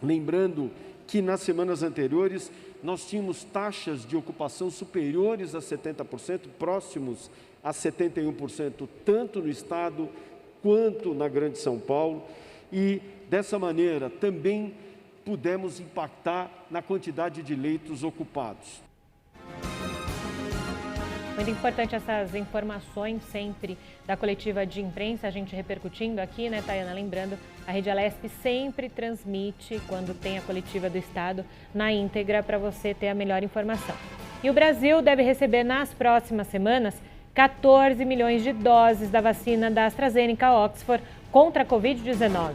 P: Lembrando que nas semanas anteriores nós tínhamos taxas de ocupação superiores a 70%, próximos a 71%, tanto no estado quanto na Grande São Paulo, e dessa maneira também pudemos impactar na quantidade de leitos ocupados.
B: Muito importante essas informações sempre da coletiva de imprensa, a gente repercutindo aqui, né, Tayana? Lembrando, a Rede Alesp sempre transmite, quando tem a coletiva do Estado, na íntegra, para você ter a melhor informação. E o Brasil deve receber nas próximas semanas 14 milhões de doses da vacina da AstraZeneca Oxford contra a Covid-19.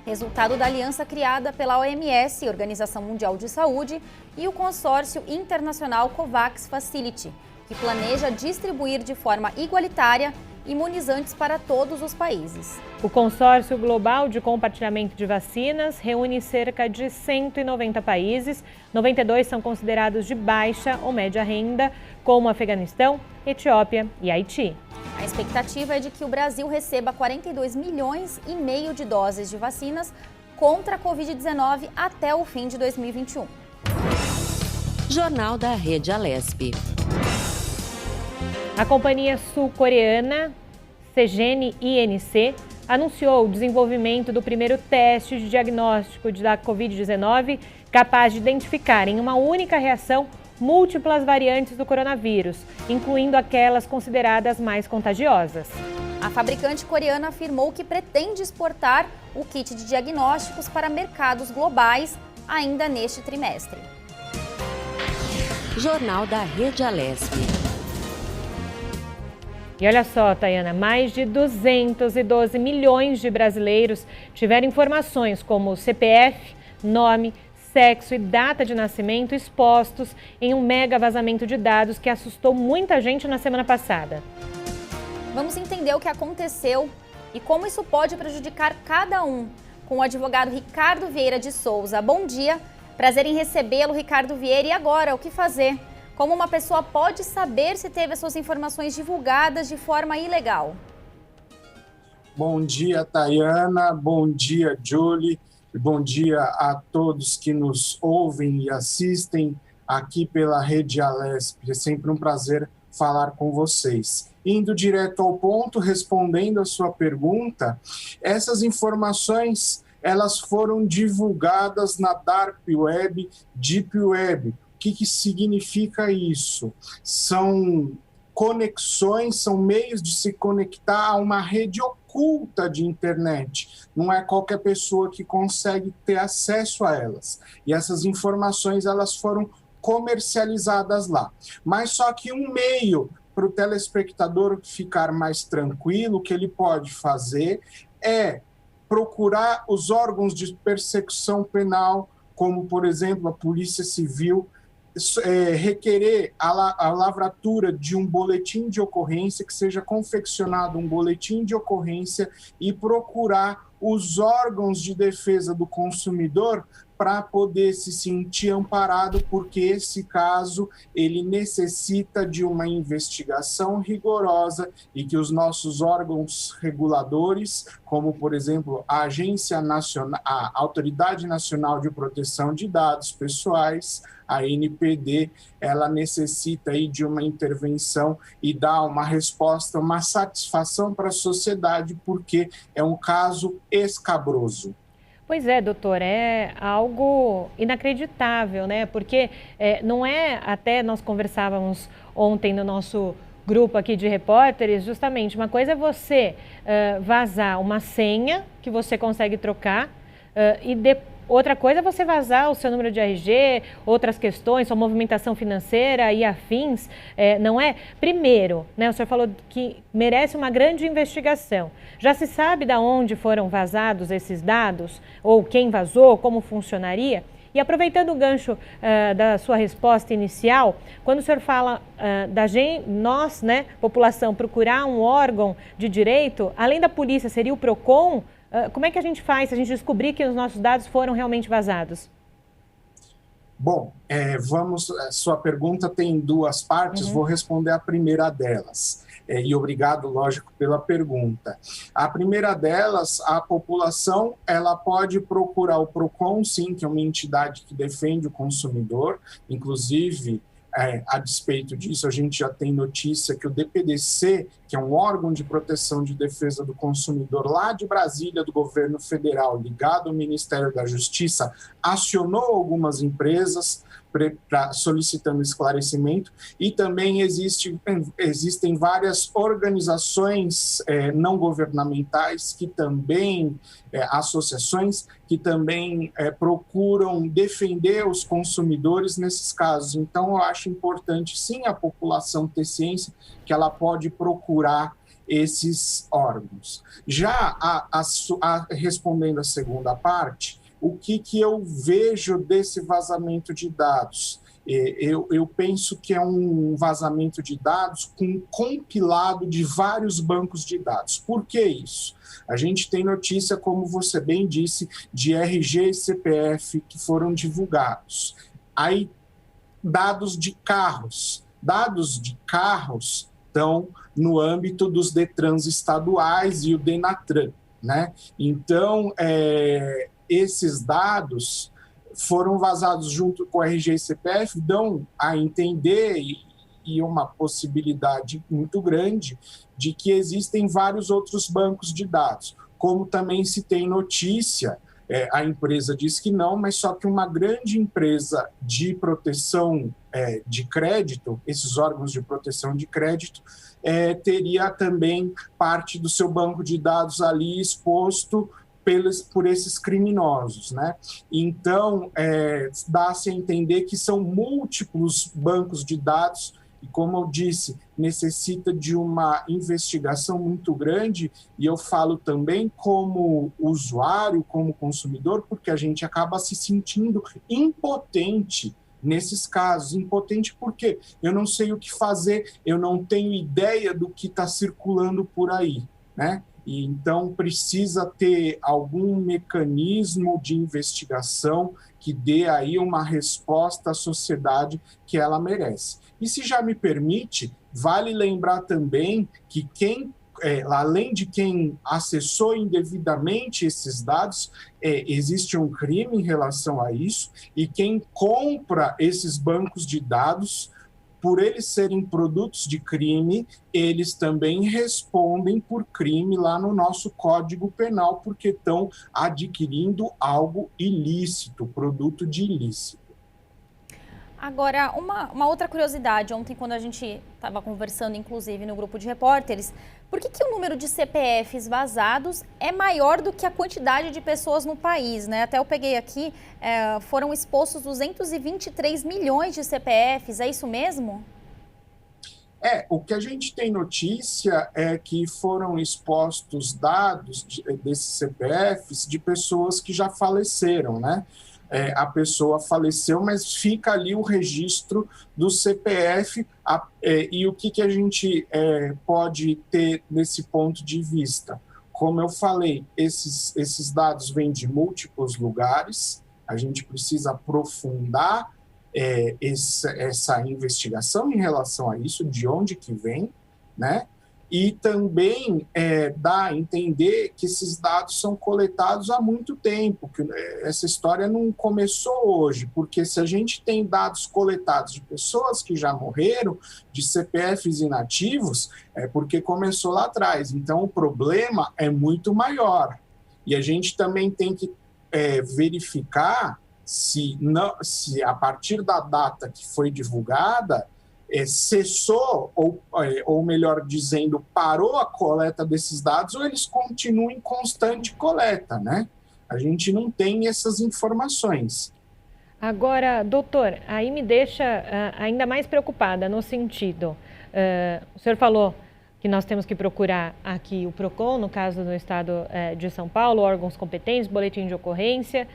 C: Resultado da aliança criada pela OMS, Organização Mundial de Saúde, e o consórcio internacional COVAX Facility, que planeja distribuir de forma igualitária imunizantes para todos os países.
B: O consórcio global de compartilhamento de vacinas reúne cerca de 190 países, 92 são considerados de baixa ou média renda, como Afeganistão, Etiópia e Haiti.
C: A expectativa é de que o Brasil receba 42 milhões e meio de doses de vacinas contra a Covid-19 até o fim de 2021.
A: Jornal da Rede Alesp.
B: A companhia sul-coreana CGN INC anunciou o desenvolvimento do primeiro teste de diagnóstico da Covid-19 capaz de identificar em uma única reação múltiplas variantes do coronavírus, incluindo aquelas consideradas mais contagiosas.
C: A fabricante coreana afirmou que pretende exportar o kit de diagnósticos para mercados globais ainda neste trimestre.
A: Jornal da Rede Alesp.
B: E olha só, Tayana, mais de 212 milhões de brasileiros tiveram informações como CPF, nome, sexo e data de nascimento expostos em um mega vazamento de dados que assustou muita gente na semana passada.
C: Vamos entender o que aconteceu e como isso pode prejudicar cada um. Com o advogado Ricardo Vieira de Souza. Bom dia, prazer em recebê-lo, Ricardo Vieira. E agora, o que fazer? Como uma pessoa pode saber se teve as suas informações divulgadas de forma ilegal?
Q: Bom dia, Tayana. Bom dia, Julie. Bom dia a todos que nos ouvem e assistem aqui pela Rede Alesp. É sempre um prazer falar com vocês. Indo direto ao ponto, respondendo a sua pergunta, essas informações elas foram divulgadas na Dark Web, Deep Web. O que significa isso? São conexões, são meios de se conectar a uma rede oculta de internet. Não é qualquer pessoa que consegue ter acesso a elas. E essas informações elas foram comercializadas lá. Mas só que um meio para o telespectador ficar mais tranquilo, que ele pode fazer é procurar os órgãos de persecução penal, como, por exemplo, a Polícia Civil, requerer a lavratura de um boletim de ocorrência, que seja confeccionado um boletim de ocorrência e procurar os órgãos de defesa do consumidor para poder se sentir amparado, porque esse caso ele necessita de uma investigação rigorosa e que os nossos órgãos reguladores, como por exemplo a Agência Nacional, a Autoridade Nacional de Proteção de Dados Pessoais, a ANPD, ela necessita aí de uma intervenção e dar uma resposta, uma satisfação para a sociedade, porque é um caso escabroso.
B: Pois é, doutor, é algo inacreditável, né? Porque não é, até nós conversávamos ontem no nosso grupo aqui de repórteres, justamente, uma coisa é você vazar uma senha que você consegue trocar outra coisa é você vazar o seu número de RG, outras questões, sua movimentação financeira e afins, não é? Primeiro, né, o senhor falou que merece uma grande investigação. Já se sabe de onde foram vazados esses dados? Ou quem vazou? Como funcionaria? E aproveitando o gancho da sua resposta inicial, quando o senhor fala nós, né, população, procurar um órgão de direito, além da polícia, seria o PROCON? Como é que a gente faz se a gente descobrir que os nossos dados foram realmente vazados?
Q: Bom, sua pergunta tem duas partes, vou responder a primeira delas. E obrigado, lógico, pela pergunta. A primeira delas, a população, ela pode procurar o PROCON, sim, que é uma entidade que defende o consumidor, inclusive, a despeito disso, a gente já tem notícia que o DPDC, que é um órgão de proteção de defesa do consumidor lá de Brasília, do governo federal, ligado ao Ministério da Justiça, acionou algumas empresas solicitando esclarecimento, e também existem várias organizações não governamentais que também, associações que também procuram defender os consumidores nesses casos. Então, eu acho importante, sim, a população ter ciência que ela pode procurar esses órgãos. Já respondendo a segunda parte, o que eu vejo desse vazamento de dados? Eu penso que é um vazamento de dados com um compilado de vários bancos de dados. Por que isso? A gente tem notícia, como você bem disse, de RG e CPF que foram divulgados. Aí, dados de carros. Dados de carros estão no âmbito dos DETRANs estaduais e o DENATRAN, né? Então, esses dados foram vazados junto com o RG e CPF, dão a entender, e uma possibilidade muito grande, de que existem vários outros bancos de dados. Como também se tem notícia, a empresa diz que não, mas só que uma grande empresa de proteção de crédito, esses órgãos de proteção de crédito, teria também parte do seu banco de dados ali exposto por esses criminosos, né? Então, dá-se a entender que são múltiplos bancos de dados e, como eu disse, necessita de uma investigação muito grande, e eu falo também como usuário, como consumidor, porque a gente acaba se sentindo impotente nesses casos. Impotente porque eu não sei o que fazer, eu não tenho ideia do que está circulando por aí, né? E então precisa ter algum mecanismo de investigação que dê aí uma resposta à sociedade que ela merece. E se já me permite, vale lembrar também que além de quem acessou indevidamente esses dados, existe um crime em relação a isso, e quem compra esses bancos de dados, por eles serem produtos de crime, eles também respondem por crime lá no nosso Código Penal, porque estão adquirindo algo ilícito, produto de ilícito.
C: Agora, uma outra curiosidade, ontem quando a gente estava conversando, inclusive no grupo de repórteres, por que o número de CPFs vazados é maior do que a quantidade de pessoas no país, né? Até eu peguei aqui, foram expostos 223 milhões de CPFs, é isso mesmo?
Q: O que a gente tem notícia é que foram expostos dados desses CPFs de pessoas que já faleceram, né? A pessoa faleceu, mas fica ali o registro do CPF, e o que a gente pode ter nesse ponto de vista? Como eu falei, esses dados vêm de múltiplos lugares, A gente precisa aprofundar essa investigação em relação a isso, de onde que vem, né? E também dá a entender que esses dados são coletados há muito tempo, que essa história não começou hoje, porque se a gente tem dados coletados de pessoas que já morreram, de CPFs inativos, é porque começou lá atrás. Então, o problema é muito maior. E a gente também tem que verificar se a partir da data que foi divulgada, cessou, ou melhor dizendo, parou a coleta desses dados, ou eles continuam em constante coleta, né? A gente não tem essas informações.
B: Agora, doutor, aí me deixa ainda mais preocupada no sentido, o senhor falou que nós temos que procurar aqui o PROCON, no caso do estado de São Paulo, órgãos competentes, boletim de ocorrência,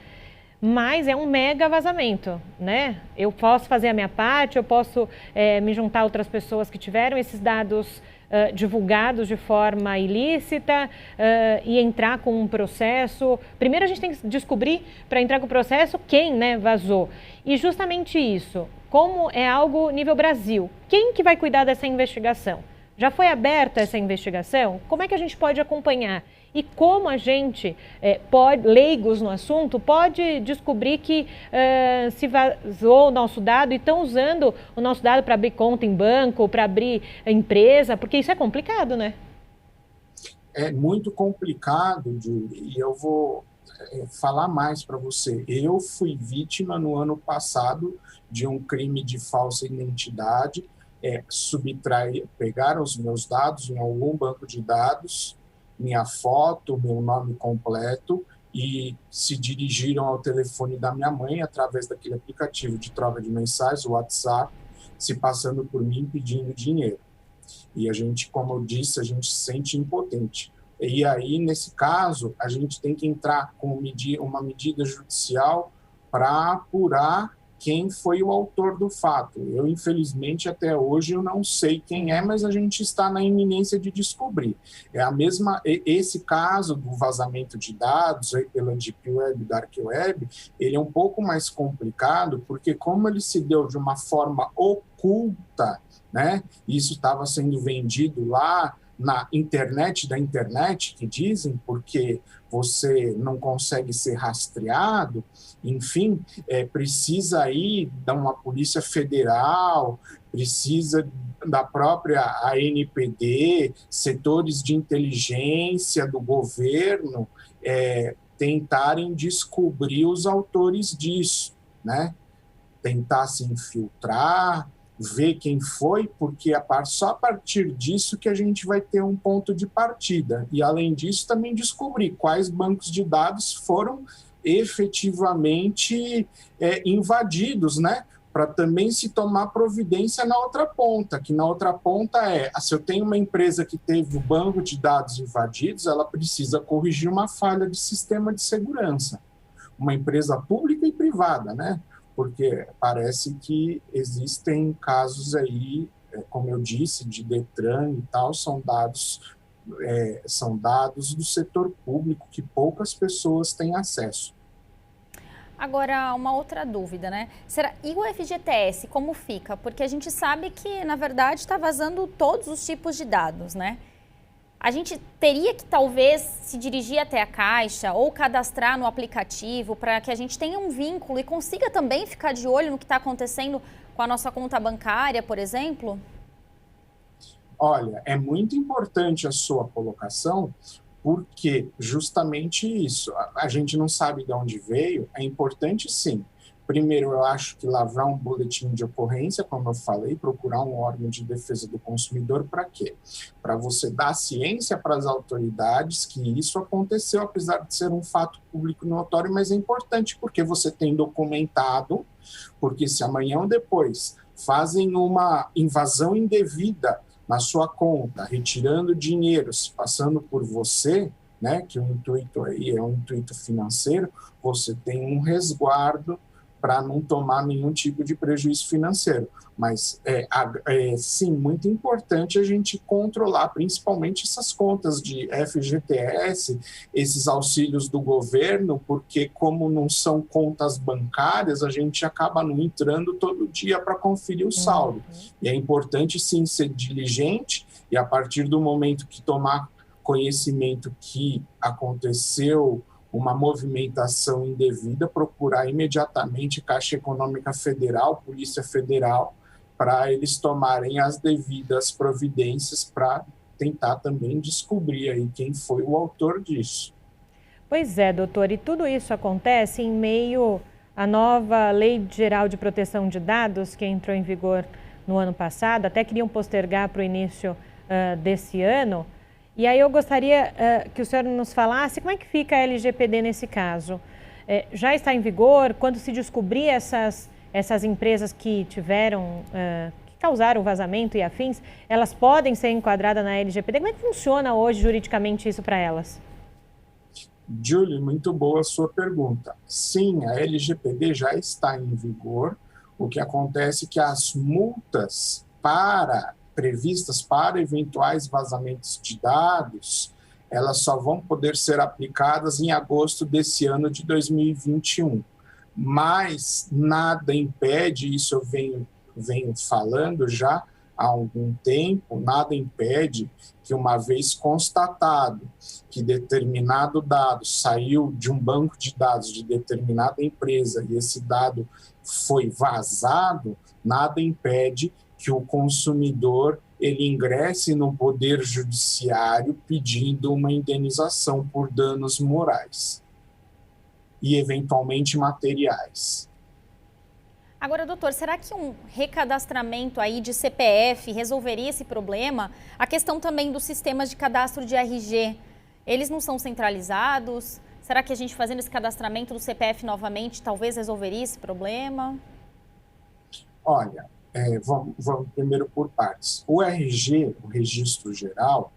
B: mas é um mega vazamento, né? Eu posso fazer a minha parte, eu posso me juntar a outras pessoas que tiveram esses dados divulgados de forma ilícita e entrar com um processo. Primeiro a gente tem que descobrir, para entrar com o processo, quem, né, vazou. E justamente isso, como é algo nível Brasil, quem que vai cuidar dessa investigação? Já foi aberta essa investigação? Como é que a gente pode acompanhar? E como a gente, leigos no assunto, pode descobrir que se vazou o nosso dado e estão usando o nosso dado para abrir conta em banco, para abrir empresa, porque isso é complicado, né?
Q: É muito complicado, Julie, e eu vou falar mais para você. Eu fui vítima no ano passado de um crime de falsa identidade, pegaram os meus dados em algum banco de dados, minha foto, meu nome completo, e se dirigiram ao telefone da minha mãe através daquele aplicativo de troca de mensagens, o WhatsApp, se passando por mim pedindo dinheiro. E a gente, como eu disse, a gente se sente impotente. E aí, nesse caso, a gente tem que entrar com uma medida judicial para apurar quem foi o autor do fato. Eu, infelizmente, até hoje eu não sei quem é, mas a gente está na iminência de descobrir. Esse caso do vazamento de dados aí pela Deep Web e Dark Web, ele é um pouco mais complicado, porque como ele se deu de uma forma oculta, né? Isso estava sendo vendido lá na internet da internet, que dizem, porque você não consegue ser rastreado, enfim, precisa aí de uma Polícia Federal, precisa da própria ANPD, setores de inteligência do governo, tentarem descobrir os autores disso, né? Tentar se infiltrar, ver quem foi, porque só a partir disso que a gente vai ter um ponto de partida. E, além disso, também descobrir quais bancos de dados foram efetivamente invadidos, né? Para também se tomar providência na outra ponta, que na outra ponta se eu tenho uma empresa que teve o banco de dados invadidos, ela precisa corrigir uma falha de sistema de segurança. Uma empresa pública e privada, né? Porque parece que existem casos aí, como eu disse, de Detran e tal, são dados do setor público que poucas pessoas têm acesso.
C: Agora, uma outra dúvida, né? E o FGTS, como fica? Porque a gente sabe que, na verdade, está vazando todos os tipos de dados, né? A gente teria que, talvez, se dirigir até a Caixa ou cadastrar no aplicativo para que a gente tenha um vínculo e consiga também ficar de olho no que está acontecendo com a nossa conta bancária, por exemplo?
Q: Olha, é muito importante a sua colocação, porque justamente isso, a gente não sabe de onde veio, é importante sim. Primeiro, eu acho que lavrar um boletim de ocorrência, como eu falei, procurar um órgão de defesa do consumidor, para quê? Para você dar ciência para as autoridades que isso aconteceu, apesar de ser um fato público notório, mas é importante porque você tem documentado, porque se amanhã ou depois fazem uma invasão indevida na sua conta, retirando dinheiro, se passando por você, né, que o intuito aí é um intuito financeiro, você tem um resguardo para não tomar nenhum tipo de prejuízo financeiro. Mas sim, muito importante a gente controlar principalmente essas contas de FGTS, esses auxílios do governo, porque como não são contas bancárias, a gente acaba não entrando todo dia para conferir o saldo. E é importante sim ser diligente, e a partir do momento que tomar conhecimento que aconteceu uma movimentação indevida, procurar imediatamente Caixa Econômica Federal, Polícia Federal, para eles tomarem as devidas providências para tentar também descobrir aí quem foi o autor disso.
B: Pois é, doutor, e tudo isso acontece em meio à nova Lei Geral de Proteção de Dados, que entrou em vigor no ano passado, até queriam postergar para o início desse ano. E aí eu gostaria que o senhor nos falasse como é que fica a LGPD nesse caso. Já está em vigor? Quando se descobrir essas empresas que tiveram, que causaram vazamento e afins, elas podem ser enquadradas na LGPD? Como é que funciona hoje juridicamente isso para elas?
Q: Julie, muito boa a sua pergunta. Sim, a LGPD já está em vigor. O que acontece é que as multas previstas para eventuais vazamentos de dados, elas só vão poder ser aplicadas em agosto desse ano de 2021. Mas nada impede, isso eu venho falando já há algum tempo, nada impede que, uma vez constatado que determinado dado saiu de um banco de dados de determinada empresa e esse dado foi vazado, nada impede que o consumidor ele ingresse no Poder Judiciário pedindo uma indenização por danos morais e, eventualmente, materiais.
C: Agora, doutor, será que um recadastramento aí de CPF resolveria esse problema? A questão também dos sistemas de cadastro de RG, eles não são centralizados? Será que a gente fazendo esse cadastramento do CPF novamente talvez resolveria esse problema?
Q: Olha, vamos primeiro por partes. O RG, o Registro Geral,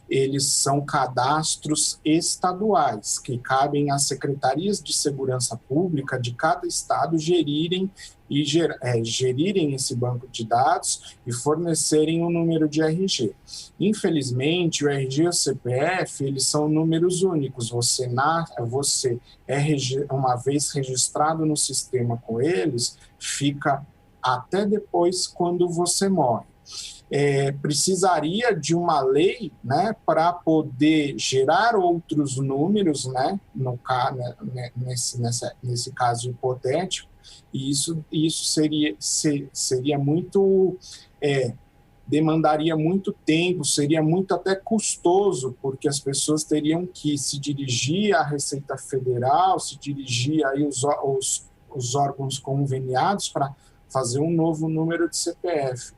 Q: eles são cadastros estaduais que cabem às secretarias de segurança pública de cada estado gerirem esse banco de dados e fornecerem o número de RG. Infelizmente, o RG e o CPF, eles são números únicos. Você uma vez registrado no sistema com eles, fica até depois quando você morre. Precisaria de uma lei, né, para poder gerar outros números, né, nesse caso hipotético, e isso seria muito, demandaria muito tempo, seria muito até custoso, porque as pessoas teriam que se dirigir à Receita Federal, se dirigir aí os órgãos conveniados para fazer um novo número de CPF.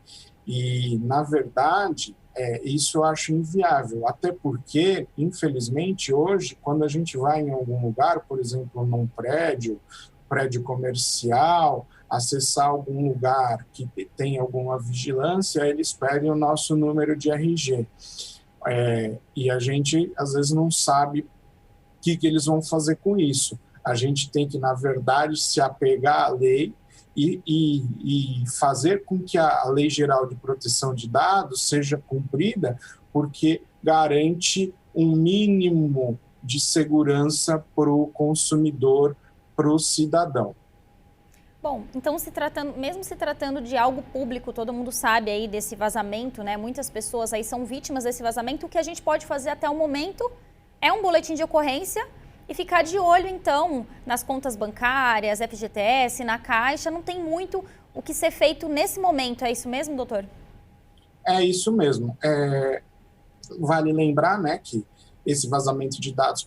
Q: E, na verdade, isso eu acho inviável, até porque, infelizmente, hoje, quando a gente vai em algum lugar, por exemplo, num prédio comercial, acessar algum lugar que tem alguma vigilância, eles pedem o nosso número de RG. E a gente, às vezes, não sabe o que eles vão fazer com isso. A gente tem que, na verdade, se apegar à lei e fazer com que a Lei Geral de Proteção de Dados seja cumprida, porque garante um mínimo de segurança para o consumidor, para o cidadão.
C: Bom, então mesmo se tratando de algo público, todo mundo sabe aí desse vazamento, né? Muitas pessoas aí são vítimas desse vazamento. O que a gente pode fazer até o momento é um boletim de ocorrência e ficar de olho, então, nas contas bancárias, FGTS, na Caixa. Não tem muito o que ser feito nesse momento, é isso mesmo, doutor?
Q: É isso mesmo. Vale lembrar, né, que esse vazamento de dados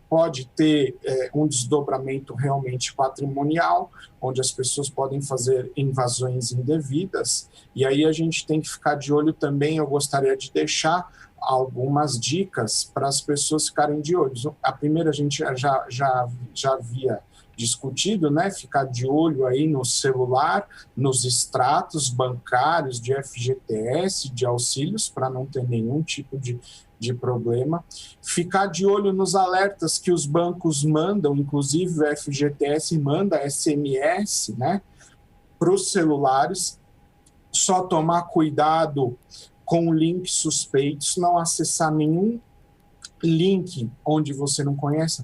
Q: pode ter um desdobramento realmente patrimonial, onde as pessoas podem fazer invasões indevidas, e aí a gente tem que ficar de olho também. Eu gostaria de deixar algumas dicas para as pessoas ficarem de olho. A primeira, a gente já havia discutido, né? Ficar de olho aí no celular, nos extratos bancários de FGTS, de auxílios, para não ter nenhum tipo de problema. Ficar de olho nos alertas que os bancos mandam, inclusive o FGTS manda SMS, né, para os celulares. Só tomar cuidado com links suspeitos, não acessar nenhum link onde você não conhece.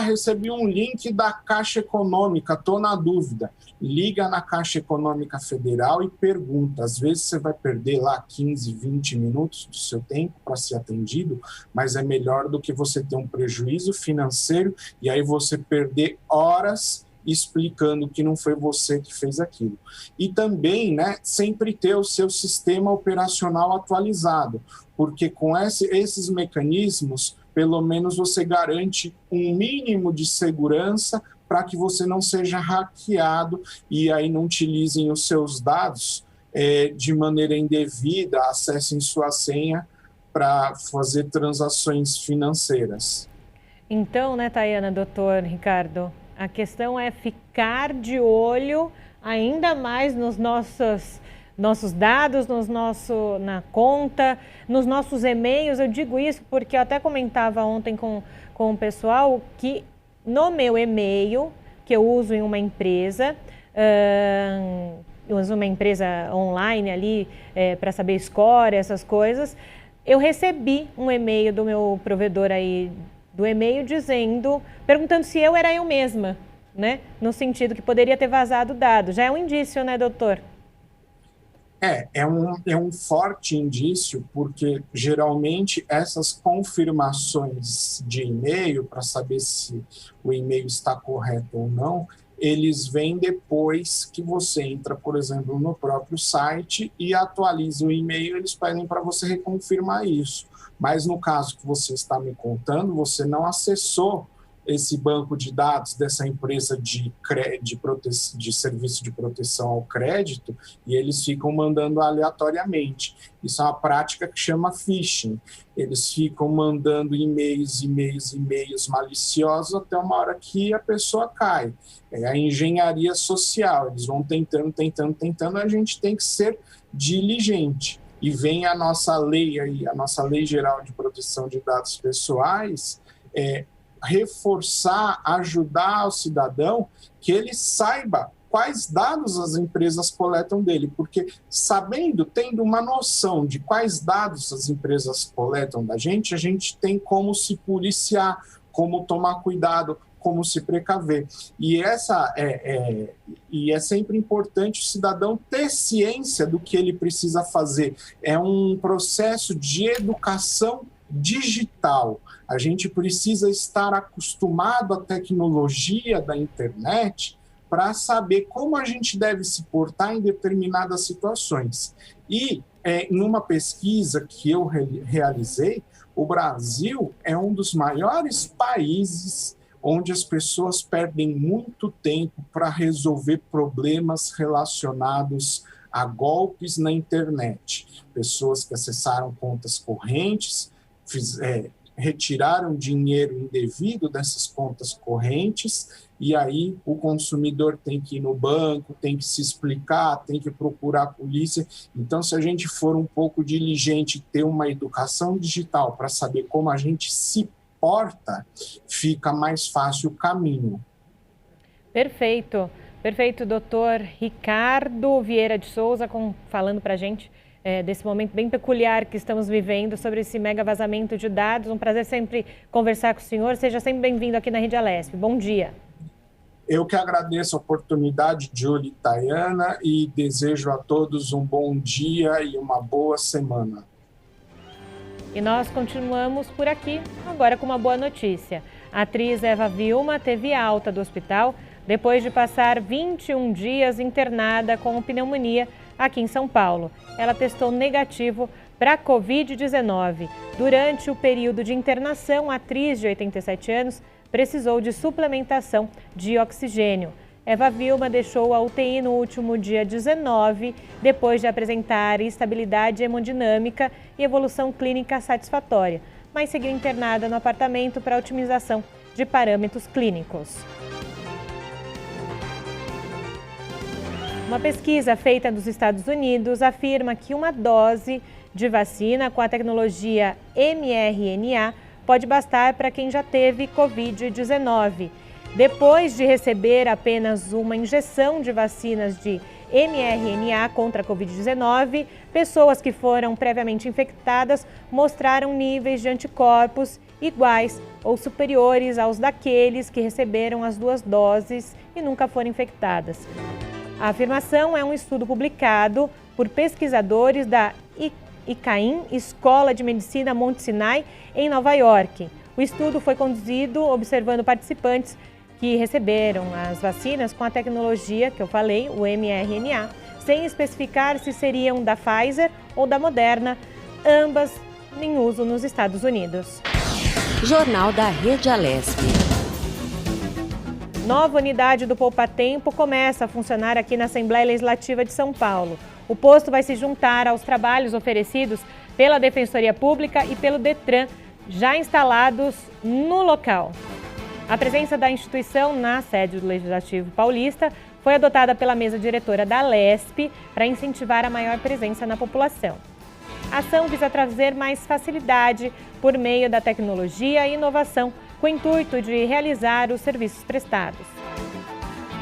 Q: Recebi um link da Caixa Econômica, estou na dúvida. Liga na Caixa Econômica Federal e pergunta. Às vezes você vai perder lá 15, 20 minutos do seu tempo para ser atendido, mas é melhor do que você ter um prejuízo financeiro e aí você perder horas explicando que não foi você que fez aquilo. E também, né, sempre ter o seu sistema operacional atualizado, porque com esses mecanismos, pelo menos você garante um mínimo de segurança para que você não seja hackeado e aí não utilizem os seus dados de maneira indevida, acessem sua senha para fazer transações financeiras.
B: Então, né, Tayana, doutor Ricardo, a questão é ficar de olho ainda mais nos nossos dados, na conta, nos nossos e-mails. Eu digo isso porque eu até comentava ontem com o pessoal que no meu e-mail, que eu uso em uma empresa, eu uso uma empresa online ali para saber score, essas coisas, eu recebi um e-mail do meu provedor aí, do e-mail perguntando se eu era eu mesma, né? No sentido que poderia ter vazado dado. Já é um indício, né, doutor?
Q: É um forte indício, porque geralmente essas confirmações de e-mail, para saber se o e-mail está correto ou não, eles vêm depois que você entra, por exemplo, no próprio site e atualiza o e-mail, eles pedem para você reconfirmar isso. Mas no caso que você está me contando, você não acessou esse banco de dados dessa empresa de serviço de proteção ao crédito e eles ficam mandando aleatoriamente. Isso é uma prática que chama phishing. Eles ficam mandando e-mails maliciosos até uma hora que a pessoa cai. É a engenharia social. Eles vão tentando, a gente tem que ser diligente. E vem a nossa lei aí, a nossa Lei Geral de Proteção de Dados Pessoais, reforçar, ajudar o cidadão que ele saiba quais dados as empresas coletam dele, porque tendo uma noção de quais dados as empresas coletam da gente, a gente tem como se policiar, como tomar cuidado, como se precaver. E é sempre importante o cidadão ter ciência do que ele precisa fazer. É um processo de educação digital. A gente precisa estar acostumado à tecnologia da internet para saber como a gente deve se portar em determinadas situações. E, em uma pesquisa que eu realizei, o Brasil é um dos maiores países onde as pessoas perdem muito tempo para resolver problemas relacionados a golpes na internet. Pessoas que acessaram contas correntes, retiraram dinheiro indevido dessas contas correntes, e aí o consumidor tem que ir no banco, tem que se explicar, tem que procurar a polícia. Então, se a gente for um pouco diligente, ter uma educação digital para saber como a gente se porta, fica mais fácil o caminho.
B: Perfeito, doutor Ricardo Vieira de Souza, falando para a gente desse momento bem peculiar que estamos vivendo sobre esse mega vazamento de dados. Um prazer sempre conversar com o senhor. Seja sempre bem-vindo aqui na Rede Alesp. Bom dia.
Q: Eu que agradeço a oportunidade, Julie e Tayana, e desejo a todos um bom dia e uma boa semana.
B: E nós continuamos por aqui, agora com uma boa notícia. A atriz Eva Vilma teve alta do hospital depois de passar 21 dias internada com pneumonia aqui em São Paulo. Ela testou negativo para a Covid-19. Durante o período de internação, a atriz de 87 anos precisou de suplementação de oxigênio. Eva Vilma deixou a UTI no último dia 19, depois de apresentar estabilidade hemodinâmica e evolução clínica satisfatória, mas seguiu internada no apartamento para otimização de parâmetros clínicos. Uma pesquisa feita nos Estados Unidos afirma que uma dose de vacina com a tecnologia mRNA pode bastar para quem já teve Covid-19. Depois de receber apenas uma injeção de vacinas de mRNA contra a Covid-19, pessoas que foram previamente infectadas mostraram níveis de anticorpos iguais ou superiores aos daqueles que receberam as 2 doses e nunca foram infectadas. A afirmação é um estudo publicado por pesquisadores da Icahn Escola de Medicina Monte Sinai, em Nova York. O estudo foi conduzido observando participantes que receberam as vacinas com a tecnologia que eu falei, o mRNA, sem especificar se seriam da Pfizer ou da Moderna, ambas em uso nos Estados Unidos.
A: Jornal da Rede Alesp.
B: Nova unidade do Poupa Tempo começa a funcionar aqui na Assembleia Legislativa de São Paulo. O posto vai se juntar aos trabalhos oferecidos pela Defensoria Pública e pelo Detran, já instalados no local. A presença da instituição na sede do Legislativo Paulista foi adotada pela mesa diretora da Alesp para incentivar a maior presença na população. A ação visa trazer mais facilidade por meio da tecnologia e inovação, com o intuito de realizar os serviços prestados.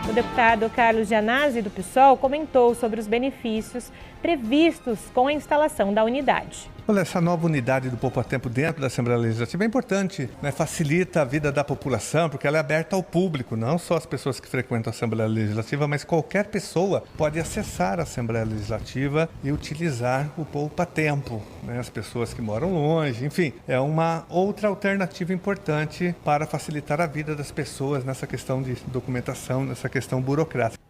B: O deputado Carlos Gianazzi, do PSOL, comentou sobre os benefícios previstos com a instalação da unidade.
R: Olha, essa nova unidade do Poupa Tempo dentro da Assembleia Legislativa é importante, né? Facilita a vida da população, porque ela é aberta ao público, não só as pessoas que frequentam a Assembleia Legislativa, mas qualquer pessoa pode acessar a Assembleia Legislativa e utilizar o Poupa Tempo, né? As pessoas que moram longe, enfim, é uma outra alternativa importante para facilitar a vida das pessoas nessa questão de documentação, nessa questão burocrática.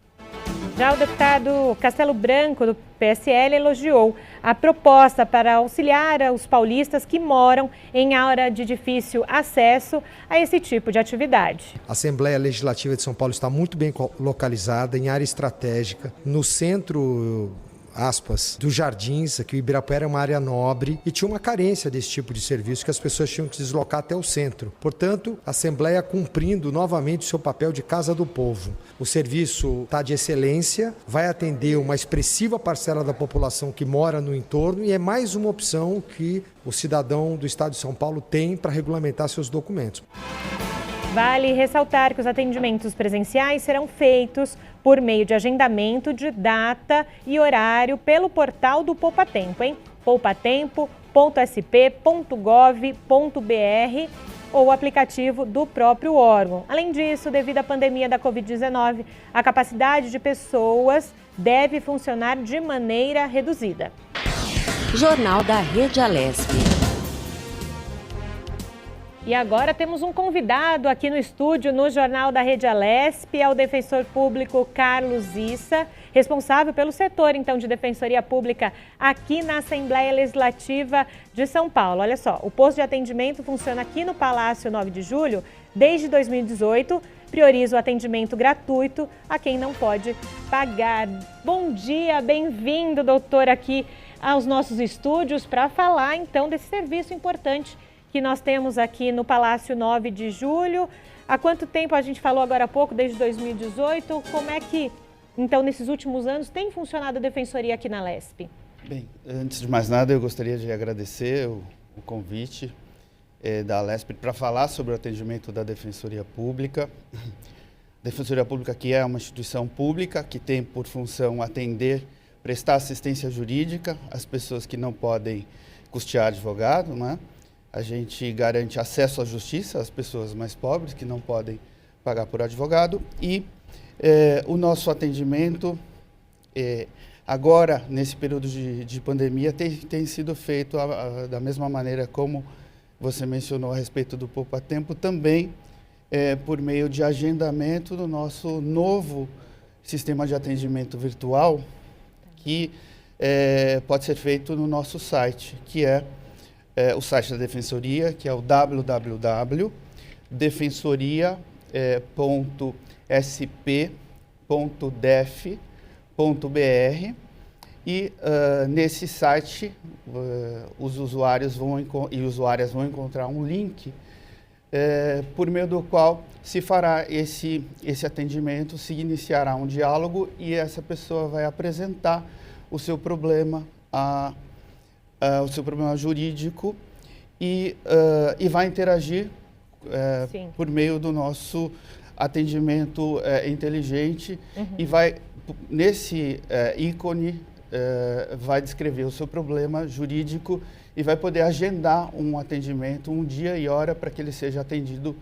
B: Já o deputado Castelo Branco, do PSL, elogiou a proposta para auxiliar os paulistas que moram em área de difícil acesso a esse tipo de atividade.
S: A Assembleia Legislativa de São Paulo está muito bem localizada, em área estratégica, no centro dos Jardins, aqui o Ibirapuera é uma área nobre e tinha uma carência desse tipo de serviço que as pessoas tinham que se deslocar até o centro. Portanto, a Assembleia cumprindo novamente o seu papel de Casa do Povo. O serviço está de excelência, vai atender uma expressiva parcela da população que mora no entorno e é mais uma opção que o cidadão do Estado de São Paulo tem para regulamentar seus documentos.
B: Vale ressaltar que os atendimentos presenciais serão feitos por meio de agendamento de data e horário pelo portal do Poupa Tempo, em poupatempo.sp.gov.br ou aplicativo do próprio órgão. Além disso, devido à pandemia da Covid-19, a capacidade de pessoas deve funcionar de maneira reduzida.
A: Jornal da Rede Alesp.
B: E agora temos um convidado aqui no estúdio, no Jornal da Rede Alesp, é o defensor público Carlos Issa, responsável pelo setor, então, de Defensoria Pública aqui na Assembleia Legislativa de São Paulo. Olha só, o posto de atendimento funciona aqui no Palácio 9 de Julho desde 2018, prioriza o atendimento gratuito a quem não pode pagar. Bom dia, bem-vindo, doutor, aqui aos nossos estúdios para falar, então, desse serviço importante que nós temos aqui no Palácio 9 de Julho. Há quanto tempo, a gente falou agora há pouco, desde 2018, como é que, então, nesses últimos anos, tem funcionado a Defensoria aqui na Alesp?
T: Bem, antes de mais nada, eu gostaria de agradecer o convite da Alesp para falar sobre o atendimento da Defensoria Pública. A Defensoria Pública que é uma instituição pública que tem por função atender, prestar assistência jurídica às pessoas que não podem custear advogado, né? A gente garante acesso à justiça às pessoas mais pobres que não podem pagar por advogado e o nosso atendimento, agora, nesse período de pandemia, tem sido feito da mesma maneira como você mencionou a respeito do Poupa Tempo, também por meio de agendamento do nosso novo sistema de atendimento virtual, que pode ser feito no nosso site, que é o site da Defensoria, que é o www.defensoria.sp.def.br e nesse site os usuários e usuárias vão encontrar um link por meio do qual se fará esse atendimento, se iniciará um diálogo e essa pessoa vai apresentar o seu problema, o seu problema jurídico e vai interagir por meio do nosso atendimento inteligente e vai, nesse ícone, vai descrever o seu problema jurídico e vai poder agendar um atendimento, um dia e hora, para que ele seja atendido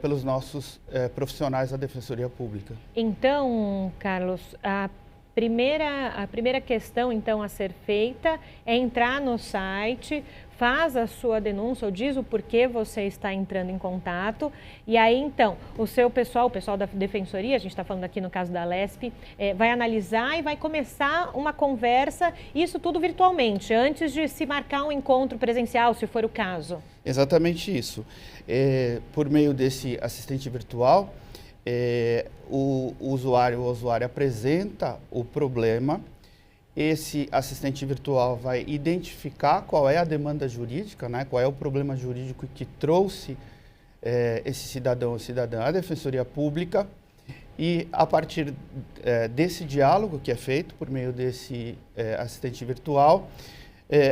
T: pelos nossos profissionais da Defensoria Pública.
B: Então, Carlos, a primeira questão, então, a ser feita é entrar no site, faz a sua denúncia ou diz o porquê você está entrando em contato e aí, então, o pessoal da Defensoria, a gente está falando aqui no caso da Lesp, vai analisar e vai começar uma conversa, isso tudo virtualmente, antes de se marcar um encontro presencial, se for o caso.
T: Exatamente isso. Por meio desse assistente virtual, o usuário ou a usuária apresenta o problema, esse assistente virtual vai identificar qual é a demanda jurídica, né, qual é o problema jurídico que trouxe esse cidadão ou cidadã à Defensoria Pública e a partir desse diálogo que é feito por meio desse assistente virtual,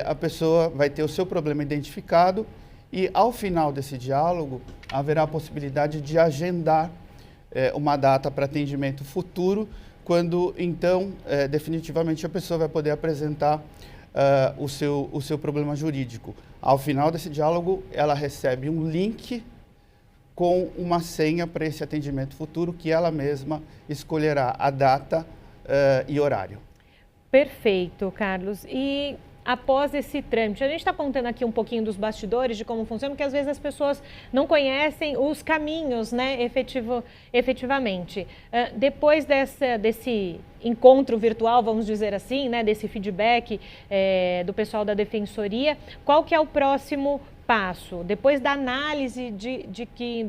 T: a pessoa vai ter o seu problema identificado e ao final desse diálogo haverá a possibilidade de agendar uma data para atendimento futuro, quando, então, definitivamente a pessoa vai poder apresentar o seu problema jurídico. Ao final desse diálogo, ela recebe um link com uma senha para esse atendimento futuro, que ela mesma escolherá a data e horário.
B: Perfeito, Carlos. E após esse trâmite, a gente está apontando aqui um pouquinho dos bastidores de como funciona, porque às vezes as pessoas não conhecem os caminhos, né, efetivamente. Depois desse encontro virtual, vamos dizer assim, né, desse feedback do pessoal da Defensoria, qual que é o próximo passo? Depois da análise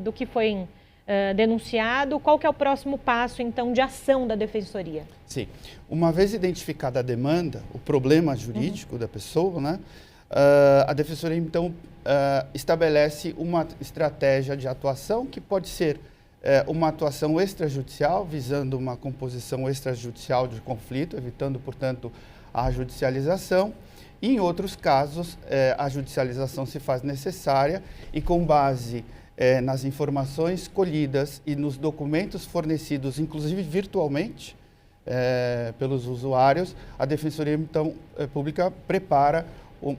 B: do que foi denunciado, qual que é o próximo passo, então, de ação da Defensoria?
T: Sim. Uma vez identificada a demanda, o problema jurídico da pessoa, né, a Defensoria, então, estabelece uma estratégia de atuação que pode ser uma atuação extrajudicial, visando uma composição extrajudicial de conflito, evitando, portanto, a judicialização. E, em outros casos, a judicialização se faz necessária e, com base nas informações colhidas e nos documentos fornecidos, inclusive virtualmente, pelos usuários, a Defensoria então, Pública prepara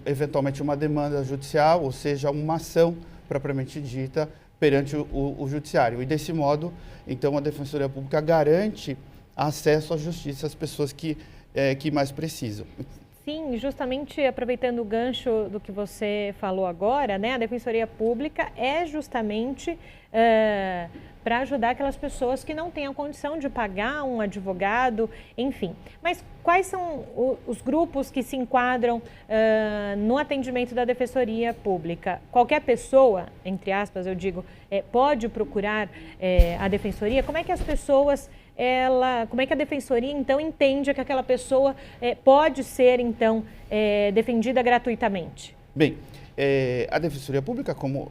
T: eventualmente uma demanda judicial, ou seja, uma ação propriamente dita perante o Judiciário. E desse modo, então, a Defensoria Pública garante acesso à justiça às pessoas que mais precisam.
B: Sim, justamente aproveitando o gancho do que você falou agora, né, a Defensoria Pública é justamente para ajudar aquelas pessoas que não têm a condição de pagar um advogado, enfim. Mas quais são os grupos que se enquadram no atendimento da Defensoria Pública? Qualquer pessoa, entre aspas, eu digo, pode procurar a Defensoria? Como é que as pessoas... como é que a Defensoria, então, entende que aquela pessoa pode ser, então, defendida gratuitamente?
T: Bem, a Defensoria Pública, como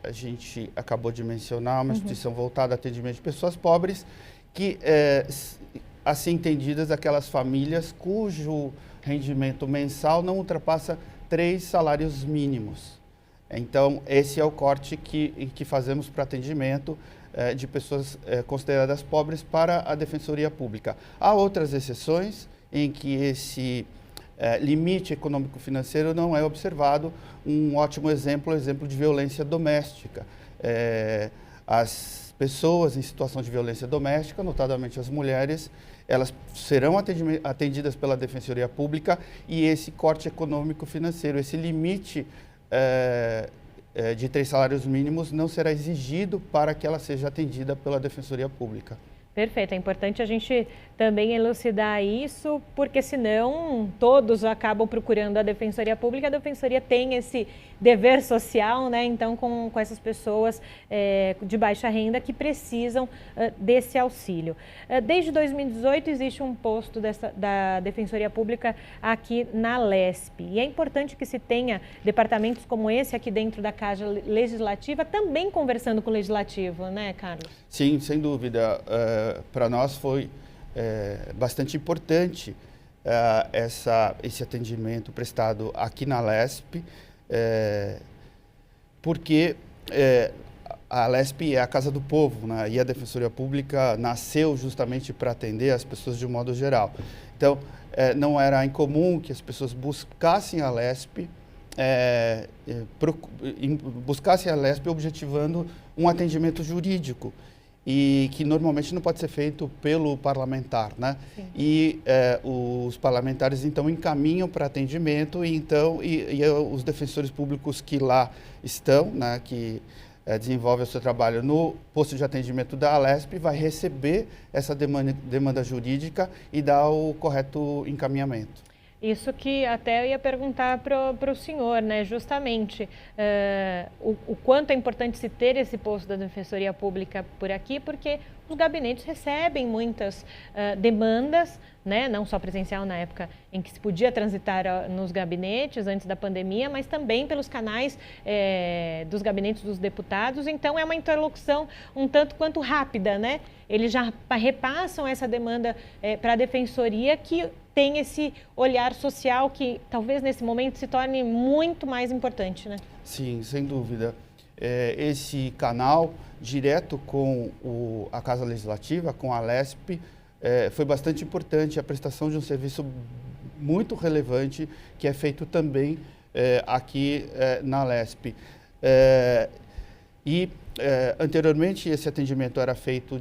T: a gente acabou de mencionar, uma instituição voltada ao atendimento de pessoas pobres, que, assim entendidas, aquelas famílias cujo rendimento mensal não ultrapassa 3 salários mínimos. Então, esse é o corte que fazemos para atendimento de pessoas consideradas pobres para a Defensoria Pública. Há outras exceções em que esse limite econômico-financeiro não é observado. Um ótimo exemplo é o exemplo de violência doméstica. As pessoas em situação de violência doméstica, notadamente as mulheres, elas serão atendidas pela Defensoria Pública e esse corte econômico-financeiro, esse limite de 3 salários mínimos não será exigido para que ela seja atendida pela Defensoria Pública.
B: Perfeito, é importante a gente também elucidar isso, porque senão todos acabam procurando a Defensoria Pública. A Defensoria tem esse dever social, né? Então, com essas pessoas de baixa renda que precisam desse auxílio. Desde 2018 existe um posto da Defensoria Pública aqui na Lesp. E é importante que se tenha departamentos como esse aqui dentro da Casa Legislativa, também conversando com o Legislativo, né, Carlos?
T: Sim, sem dúvida. Para nós foi bastante importante esse atendimento prestado aqui na Lesp, porque a Lesp é a casa do povo, né? E a Defensoria Pública nasceu justamente para atender as pessoas de um modo geral. Então, não era incomum que as pessoas buscassem a Lesp, objetivando um atendimento jurídico, e que normalmente não pode ser feito pelo parlamentar, né? Sim. E os parlamentares então encaminham para atendimento e os defensores públicos que lá estão, né, que desenvolvem o seu trabalho no posto de atendimento da Lesp, vai receber essa demanda jurídica e dar o correto encaminhamento.
B: Isso que até eu ia perguntar para o senhor, né? Justamente o quanto é importante se ter esse posto da Defensoria Pública por aqui, porque os gabinetes recebem muitas demandas, né? Não só presencial na época em que se podia transitar nos gabinetes antes da pandemia, mas também pelos canais dos gabinetes dos deputados. Então é uma interlocução um tanto quanto rápida, né? Eles já repassam essa demanda para a Defensoria, que tem esse olhar social que talvez nesse momento se torne muito mais importante, né? Sim, sem dúvida. Esse canal direto com a Casa Legislativa, com a Lesp, foi bastante importante, a prestação de um serviço muito relevante que é feito também aqui na Lesp. Anteriormente esse atendimento era feito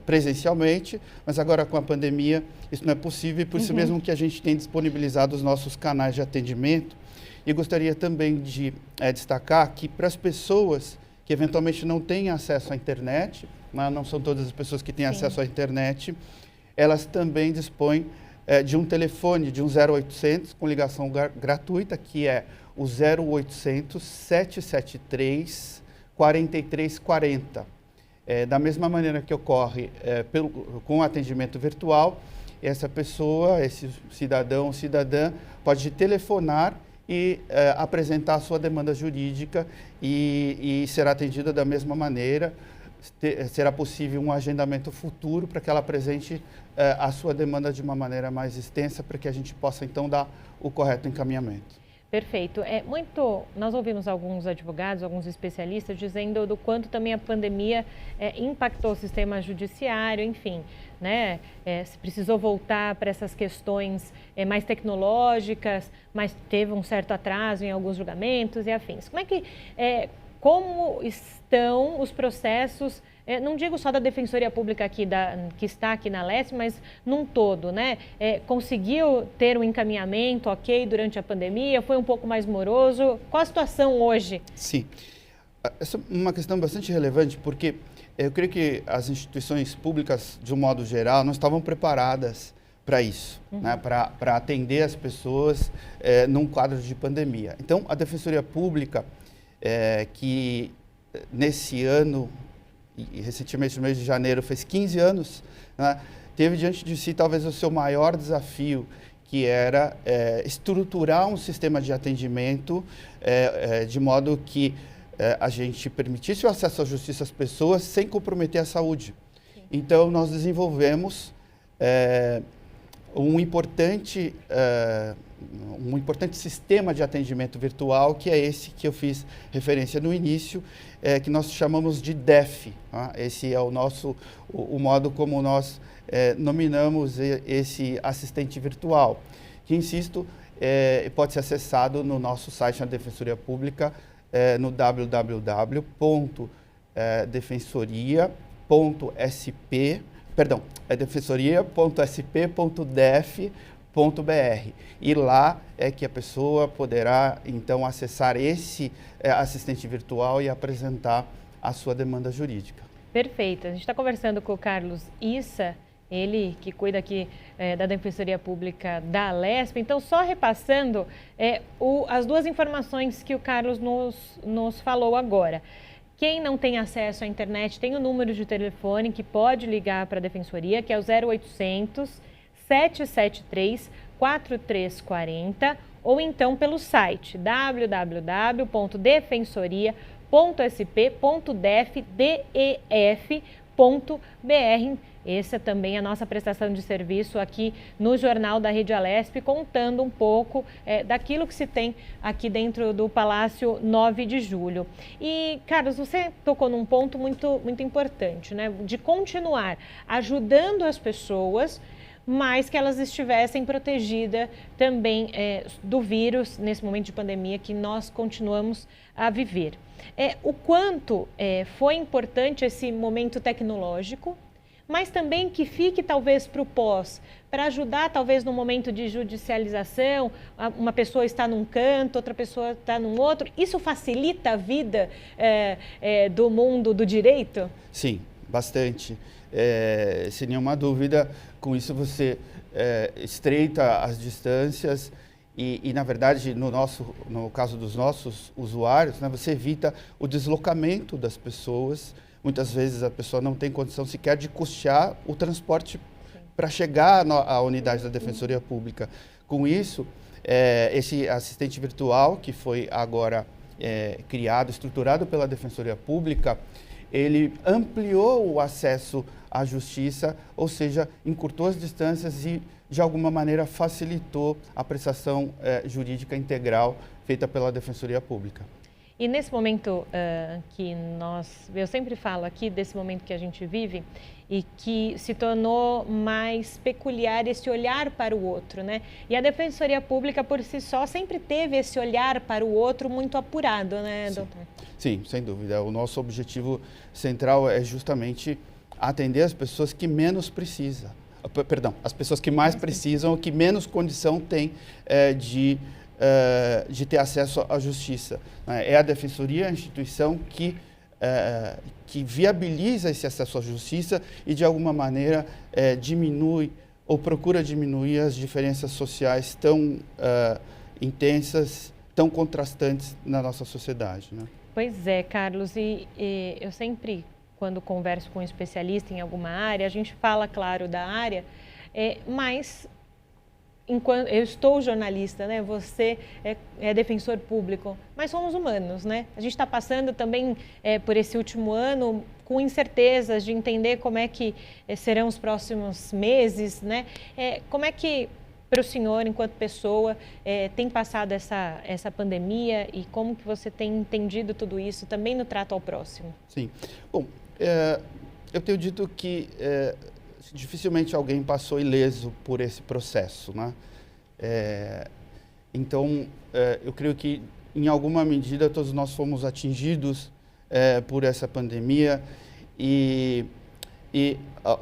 B: presencialmente, mas agora com a pandemia isso não é possível, e por isso mesmo que a gente tem disponibilizado os nossos canais de atendimento. E gostaria também de destacar que para as pessoas que eventualmente não têm acesso à internet, não são todas as pessoas que têm acesso à internet, elas também dispõem de um telefone, de um 0800 com ligação gratuita, que é o 0800 773 4340. Da mesma maneira que ocorre com atendimento virtual, essa pessoa, esse cidadão ou cidadã, pode telefonar e apresentar a sua demanda jurídica e será atendida da mesma maneira. Será possível um agendamento futuro para que ela apresente a sua demanda de uma maneira mais extensa, para que a gente possa então dar o correto encaminhamento. Perfeito. Nós ouvimos alguns advogados, alguns especialistas dizendo do quanto também a pandemia impactou o sistema judiciário, enfim, né? Se precisou voltar para essas questões mais tecnológicas, mas teve um certo atraso em alguns julgamentos e afins. Como estão os processos, não digo só da Defensoria Pública que está aqui na Lesp, mas num todo, né? Conseguiu ter um encaminhamento ok durante a pandemia? Foi um pouco mais moroso? Qual a situação hoje? Sim, essa é uma questão bastante relevante, porque eu creio que as instituições públicas, de um modo geral, não estavam preparadas para isso, né? Para atender as pessoas num quadro de pandemia. Então, a Defensoria Pública, que nesse ano, e recentemente no mês de janeiro fez 15 anos, né, teve diante de si talvez o seu maior desafio, que era estruturar um sistema de atendimento de modo que a gente permitisse o acesso à justiça às pessoas sem comprometer a saúde. Sim. Então, nós desenvolvemos um importante sistema de atendimento virtual, que é esse que eu fiz referência no início, que nós chamamos de DEF. Tá? Esse é o modo como nós nominamos esse assistente virtual, que, insisto, pode ser acessado no nosso site na Defensoria Pública, no defensoria.sp.def.br. E lá é que a pessoa poderá, então, acessar esse assistente virtual e apresentar a sua demanda jurídica. Perfeito. A gente está conversando com o Carlos Issa, ele que cuida aqui da Defensoria Pública da Alesp. Então, só repassando as duas informações que o Carlos nos falou agora. Quem não tem acesso à internet tem o número de telefone que pode ligar para a Defensoria, que é o 0800 773 4340, ou então pelo site www.defensoria.sp.def.br. Essa também é a nossa prestação de serviço aqui no Jornal da Rede Alesp, contando um pouco daquilo que se tem aqui dentro do Palácio 9 de Julho. E, Carlos, você tocou num ponto muito importante, né? De continuar ajudando as pessoas, mas que elas estivessem protegidas também do vírus nesse momento de pandemia que nós continuamos a viver. O quanto foi importante esse momento tecnológico, mas também que fique talvez para o pós, para ajudar talvez no momento de judicialização, uma pessoa está num canto, outra pessoa está num outro. Isso facilita a vida do mundo do direito?
T: Sim, bastante. Sem nenhuma dúvida, com isso você estreita as distâncias e na verdade, no caso dos nossos usuários, né, você evita o deslocamento das pessoas. Muitas vezes a pessoa não tem condição sequer de custear o transporte para chegar à unidade da Defensoria Pública. Com isso, esse assistente virtual que foi agora criado, estruturado pela Defensoria Pública, ele ampliou o acesso à justiça, ou seja, encurtou as distâncias e, de alguma maneira, facilitou a prestação jurídica integral feita pela Defensoria Pública.
B: E nesse momento eu sempre falo aqui desse momento que a gente vive e que se tornou mais peculiar esse olhar para o outro, né? E a Defensoria Pública, por si só, sempre teve esse olhar para o outro muito apurado, né, doutor?
T: Sim, sem dúvida. O nosso objetivo central é justamente atender as pessoas que menos precisam. Perdão, as pessoas que mais precisam, que menos condição têm de ter acesso à justiça. É a Defensoria, a instituição que viabiliza esse acesso à justiça e, de alguma maneira, diminui ou procura diminuir as diferenças sociais tão intensas, tão contrastantes na nossa sociedade, né?
B: Pois é, Carlos, e eu sempre, quando converso com um especialista em alguma área, a gente fala, claro, da área, mas enquanto eu estou jornalista, né? Você é defensor público, mas somos humanos, né? A gente está passando também por esse último ano com incertezas de entender como é que serão os próximos meses, né? Como é que, para o senhor, enquanto pessoa, tem passado essa pandemia e como que você tem entendido tudo isso também no trato ao próximo?
T: Sim. Bom, eu tenho dito que dificilmente alguém passou ileso por esse processo, né? Então, eu creio que, em alguma medida, todos nós fomos atingidos por essa pandemia e a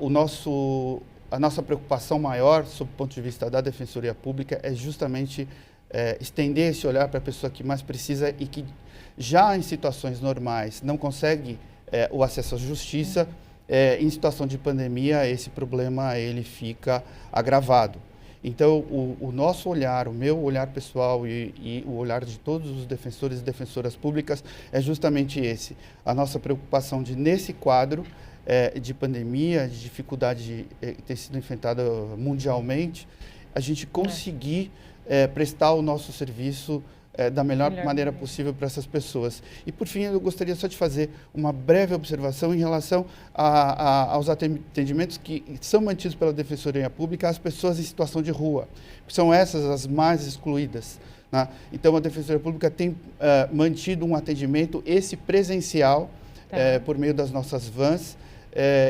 T: nossa preocupação maior, sob o ponto de vista da Defensoria Pública, é justamente estender esse olhar para a pessoa que mais precisa e que, já em situações normais, não consegue o acesso à justiça. Em situação de pandemia, esse problema ele fica agravado. Então, o nosso olhar, o meu olhar pessoal e o olhar de todos os defensores e defensoras públicas é justamente esse. A nossa preocupação de, nesse quadro de pandemia, de dificuldade que tem sido enfrentada mundialmente, a gente conseguir prestar o nosso serviço da melhor maneira possível para essas pessoas. E, por fim, eu gostaria só de fazer uma breve observação em relação aos atendimentos que são mantidos pela Defensoria Pública às pessoas em situação de rua. São essas as mais excluídas, né? Então, a Defensoria Pública tem mantido um atendimento, esse presencial, por meio das nossas vans,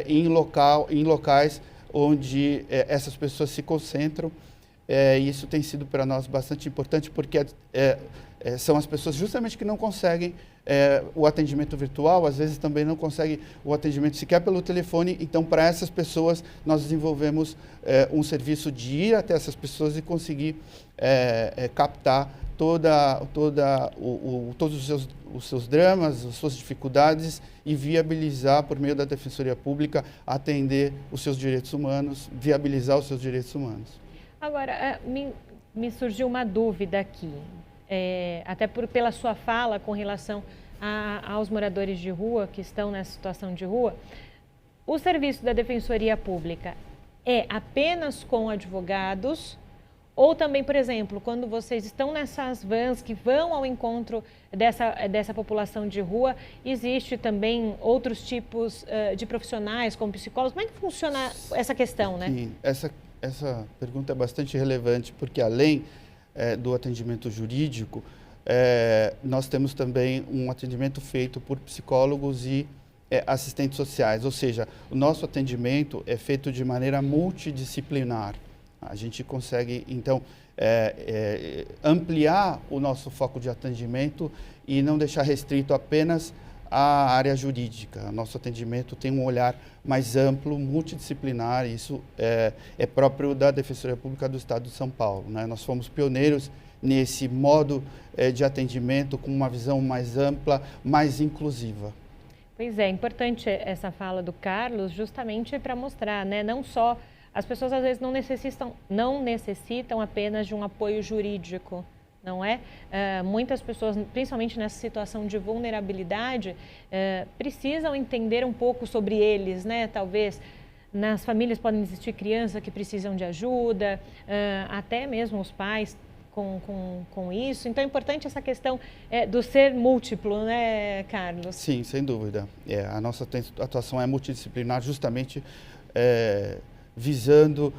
T: em locais onde essas pessoas se concentram. E isso tem sido para nós bastante importante, porque são as pessoas justamente que não conseguem o atendimento virtual, às vezes também não conseguem o atendimento sequer pelo telefone. Então, para essas pessoas, nós desenvolvemos um serviço de ir até essas pessoas e conseguir captar todos os seus dramas, as suas dificuldades e viabilizar, por meio da Defensoria Pública, atender os seus direitos humanos, viabilizar os seus direitos humanos.
B: Agora, me surgiu uma dúvida aqui, até pela sua fala com relação aos moradores de rua que estão nessa situação de rua. O serviço da Defensoria Pública é apenas com advogados ou também, por exemplo, quando vocês estão nessas vans que vão ao encontro dessa população de rua, existe também outros tipos de profissionais, como psicólogos? Como é que funciona essa questão, né?
T: Sim, essa pergunta é bastante relevante, porque além do atendimento jurídico, nós temos também um atendimento feito por psicólogos e assistentes sociais, ou seja, o nosso atendimento é feito de maneira multidisciplinar. A gente consegue, então, ampliar o nosso foco de atendimento e não deixar restrito apenas à área jurídica. Nosso atendimento tem um olhar mais amplo, multidisciplinar, e isso é próprio da Defensoria Pública do Estado de São Paulo, né? Nós fomos pioneiros nesse modo de atendimento com uma visão mais ampla, mais inclusiva.
B: Pois é, importante essa fala do Carlos, justamente para mostrar, né? Não só as pessoas às vezes não necessitam apenas de um apoio jurídico, não é? Muitas pessoas, principalmente nessa situação de vulnerabilidade, precisam entender um pouco sobre eles, né? Talvez nas famílias podem existir crianças que precisam de ajuda, até mesmo os pais com isso. Então é importante essa questão do ser múltiplo, né, Carlos?
T: Sim, sem dúvida. A nossa atuação é multidisciplinar justamente visando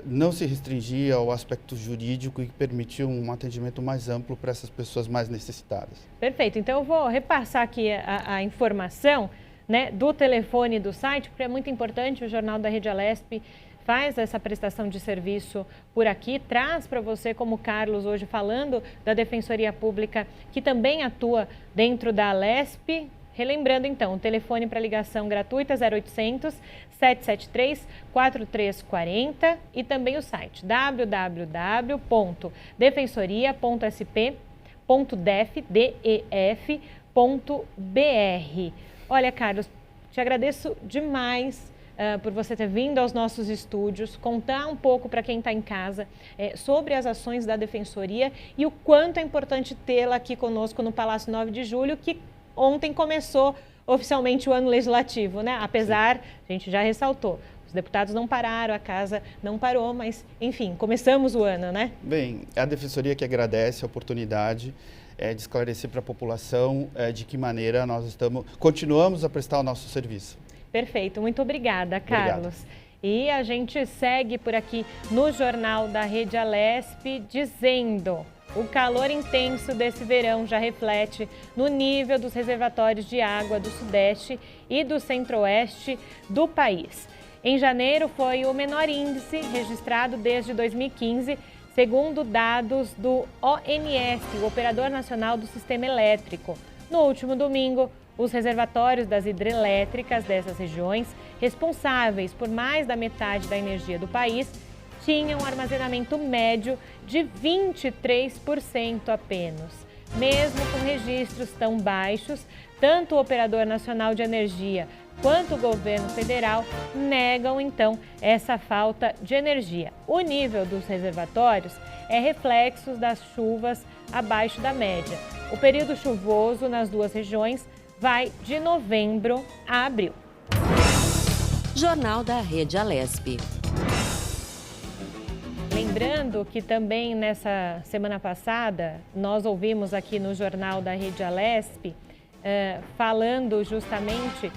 T: não se restringir ao aspecto jurídico e permitir um atendimento mais amplo para essas pessoas mais necessitadas.
B: Perfeito. Então eu vou repassar aqui a informação, né, do telefone do site, porque é muito importante. O Jornal da Rede Alesp faz essa prestação de serviço por aqui, traz para você, como o Carlos hoje falando da Defensoria Pública, que também atua dentro da Alesp. Relembrando então, o telefone para ligação gratuita 0800 773 4340 e também o site www.defensoria.sp.def.br. Olha, Carlos, te agradeço demais por você ter vindo aos nossos estúdios, contar um pouco para quem está em casa sobre as ações da Defensoria e o quanto é importante tê-la aqui conosco no Palácio 9 de Julho, que ontem começou oficialmente o ano legislativo, né? Apesar, a gente já ressaltou, os deputados não pararam, a casa não parou, mas, enfim, começamos o ano, né?
T: Bem, a Defensoria que agradece a oportunidade de esclarecer para a população de que maneira nós continuamos a prestar o nosso serviço.
B: Perfeito, muito obrigada, Carlos. Obrigado. E a gente segue por aqui no Jornal da Rede Alesp dizendo: o calor intenso desse verão já reflete no nível dos reservatórios de água do Sudeste e do Centro-Oeste do país. Em janeiro foi o menor índice registrado desde 2015, segundo dados do ONS, o Operador Nacional do Sistema Elétrico. No último domingo, os reservatórios das hidrelétricas dessas regiões, responsáveis por mais da metade da energia do país, tinham um armazenamento médio de 23% apenas. Mesmo com registros tão baixos, tanto o Operador Nacional de Energia quanto o governo federal negam, então, essa falta de energia. O nível dos reservatórios é reflexo das chuvas abaixo da média. O período chuvoso nas duas regiões vai de novembro a abril.
A: Jornal da Rede Alesp.
B: Lembrando que também nessa semana passada, nós ouvimos aqui no Jornal da Rede Alesp, falando justamente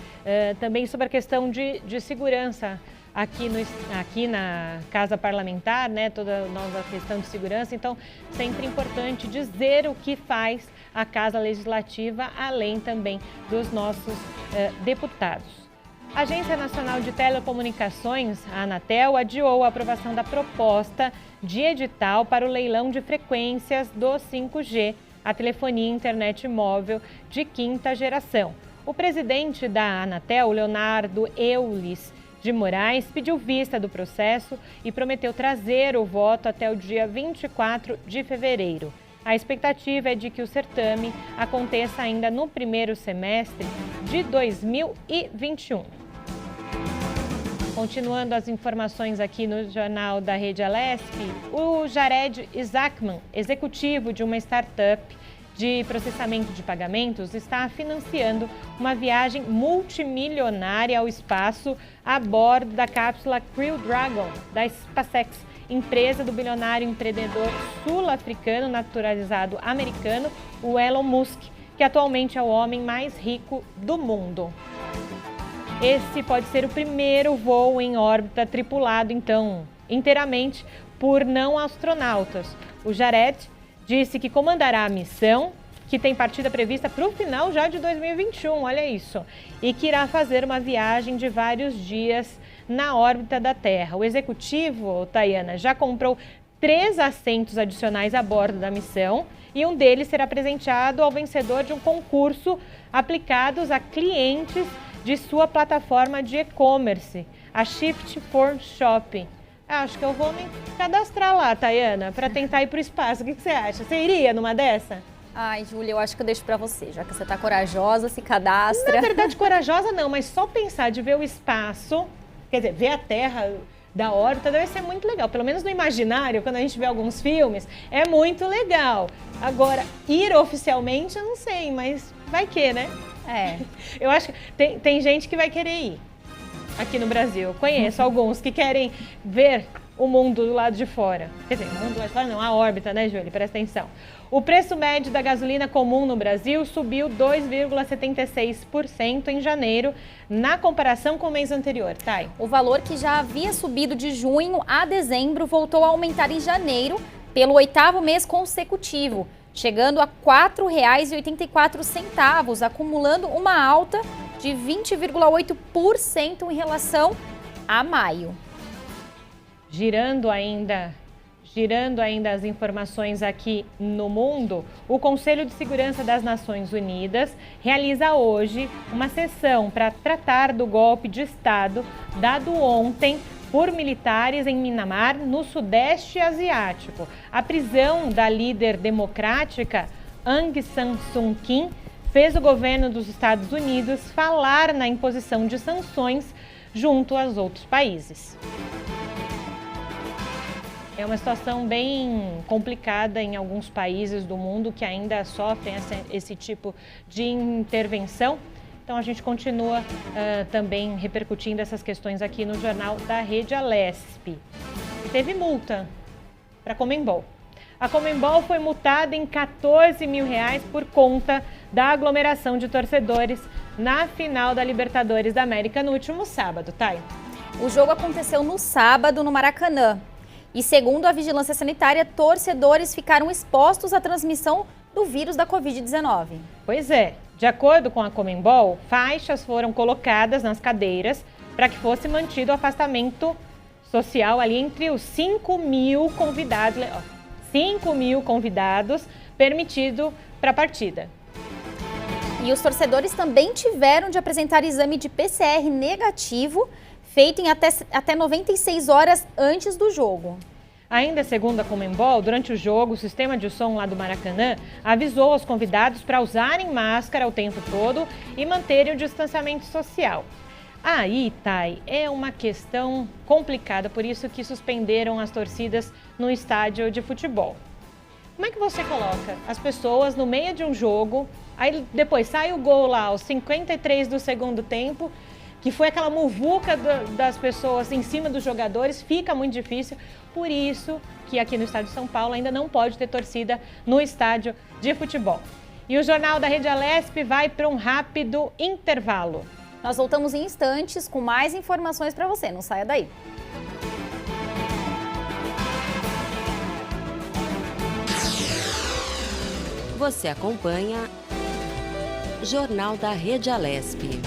B: também sobre a questão de segurança aqui na Casa Parlamentar, né, toda a nova questão de segurança. Então, sempre importante dizer o que faz a Casa Legislativa, além também dos nossos deputados. A Agência Nacional de Telecomunicações, a Anatel, adiou a aprovação da proposta de edital para o leilão de frequências do 5G, a telefonia e internet móvel de quinta geração. O presidente da Anatel, Leonardo Eulis de Moraes, pediu vista do processo e prometeu trazer o voto até o dia 24 de fevereiro. A A expectativa é de que o certame aconteça ainda no primeiro semestre de 2021. Continuando as informações aqui no Jornal da Rede Alesp, o Jared Isaacman, executivo de uma startup de processamento de pagamentos, está financiando uma viagem multimilionária ao espaço a bordo da cápsula Crew Dragon, da SpaceX, empresa do bilionário empreendedor sul-africano naturalizado americano, o Elon Musk, que atualmente é o homem mais rico do mundo. Esse pode ser o primeiro voo em órbita tripulado, então, inteiramente por não astronautas. O Jared disse que comandará a missão, que tem partida prevista para o final já de 2021, olha isso, e que irá fazer uma viagem de vários dias na órbita da Terra. O executivo, Tayana, já comprou 3 assentos adicionais a bordo da missão e um deles será presenteado ao vencedor de um concurso aplicados a clientes de sua plataforma de e-commerce, a Shift4Shop. Acho que eu vou me cadastrar lá, Tayana, para tentar ir para o espaço. O que você acha? Você iria numa dessa?
C: Ai, Júlia, eu acho que eu deixo para você, já que você tá corajosa, se cadastra.
B: Na verdade, corajosa não, mas só pensar de ver o espaço, quer dizer, ver a Terra da órbita deve ser muito legal. Pelo menos no imaginário, quando a gente vê alguns filmes, é muito legal. Agora, ir oficialmente, eu não sei, mas vai que, né?
C: É.
B: Eu acho que tem gente que vai querer ir aqui no Brasil. Eu conheço alguns que querem ver o mundo do lado de fora. Quer dizer, o mundo do lado de fora não, a órbita, né, Júlia? Presta atenção. O preço médio da gasolina comum no Brasil subiu 2,76% em janeiro, na comparação com o mês anterior. Thay.
C: O valor que já havia subido de junho a dezembro voltou a aumentar em janeiro pelo 8º mês consecutivo, chegando a R$ 4,84, acumulando uma alta de 20,8% em relação a maio.
B: Girando ainda as informações aqui no mundo, o Conselho de Segurança das Nações Unidas realiza hoje uma sessão para tratar do golpe de Estado dado ontem por militares em Myanmar, no Sudeste Asiático. A prisão da líder democrática Aung San Suu Kyi fez o governo dos Estados Unidos falar na imposição de sanções junto aos outros países. É uma situação bem complicada em alguns países do mundo que ainda sofrem esse tipo de intervenção. Então a gente continua também repercutindo essas questões aqui no Jornal da Rede Alesp. E teve multa para a Conmebol. A Conmebol foi multada em R$14 mil por conta da aglomeração de torcedores na final da Libertadores da América no último sábado, Thay.
C: O jogo aconteceu no sábado no Maracanã. E segundo a Vigilância Sanitária, torcedores ficaram expostos à transmissão do vírus da Covid-19.
B: Pois é, de acordo com a Conmebol, faixas foram colocadas nas cadeiras para que fosse mantido o afastamento social ali entre os 5.000 convidados, 5.000 convidados permitido para a partida.
C: E os torcedores também tiveram de apresentar exame de PCR negativo, feito em até 96 horas antes do jogo.
B: Ainda segundo a Conmebol, durante o jogo, o sistema de som lá do Maracanã avisou aos convidados para usarem máscara o tempo todo e manterem o distanciamento social. Aí, Thay, é uma questão complicada, por isso que suspenderam as torcidas no estádio de futebol. Como é que você coloca as pessoas no meio de um jogo, aí depois sai o gol lá aos 53 do segundo tempo, que foi aquela muvuca das pessoas em cima dos jogadores, fica muito difícil. Por isso que aqui no estado de São Paulo ainda não pode ter torcida no estádio de futebol. E o Jornal da Rede Alesp vai para um rápido intervalo.
C: Nós voltamos em instantes com mais informações para você, não saia daí.
A: Você acompanha Jornal da Rede Alesp.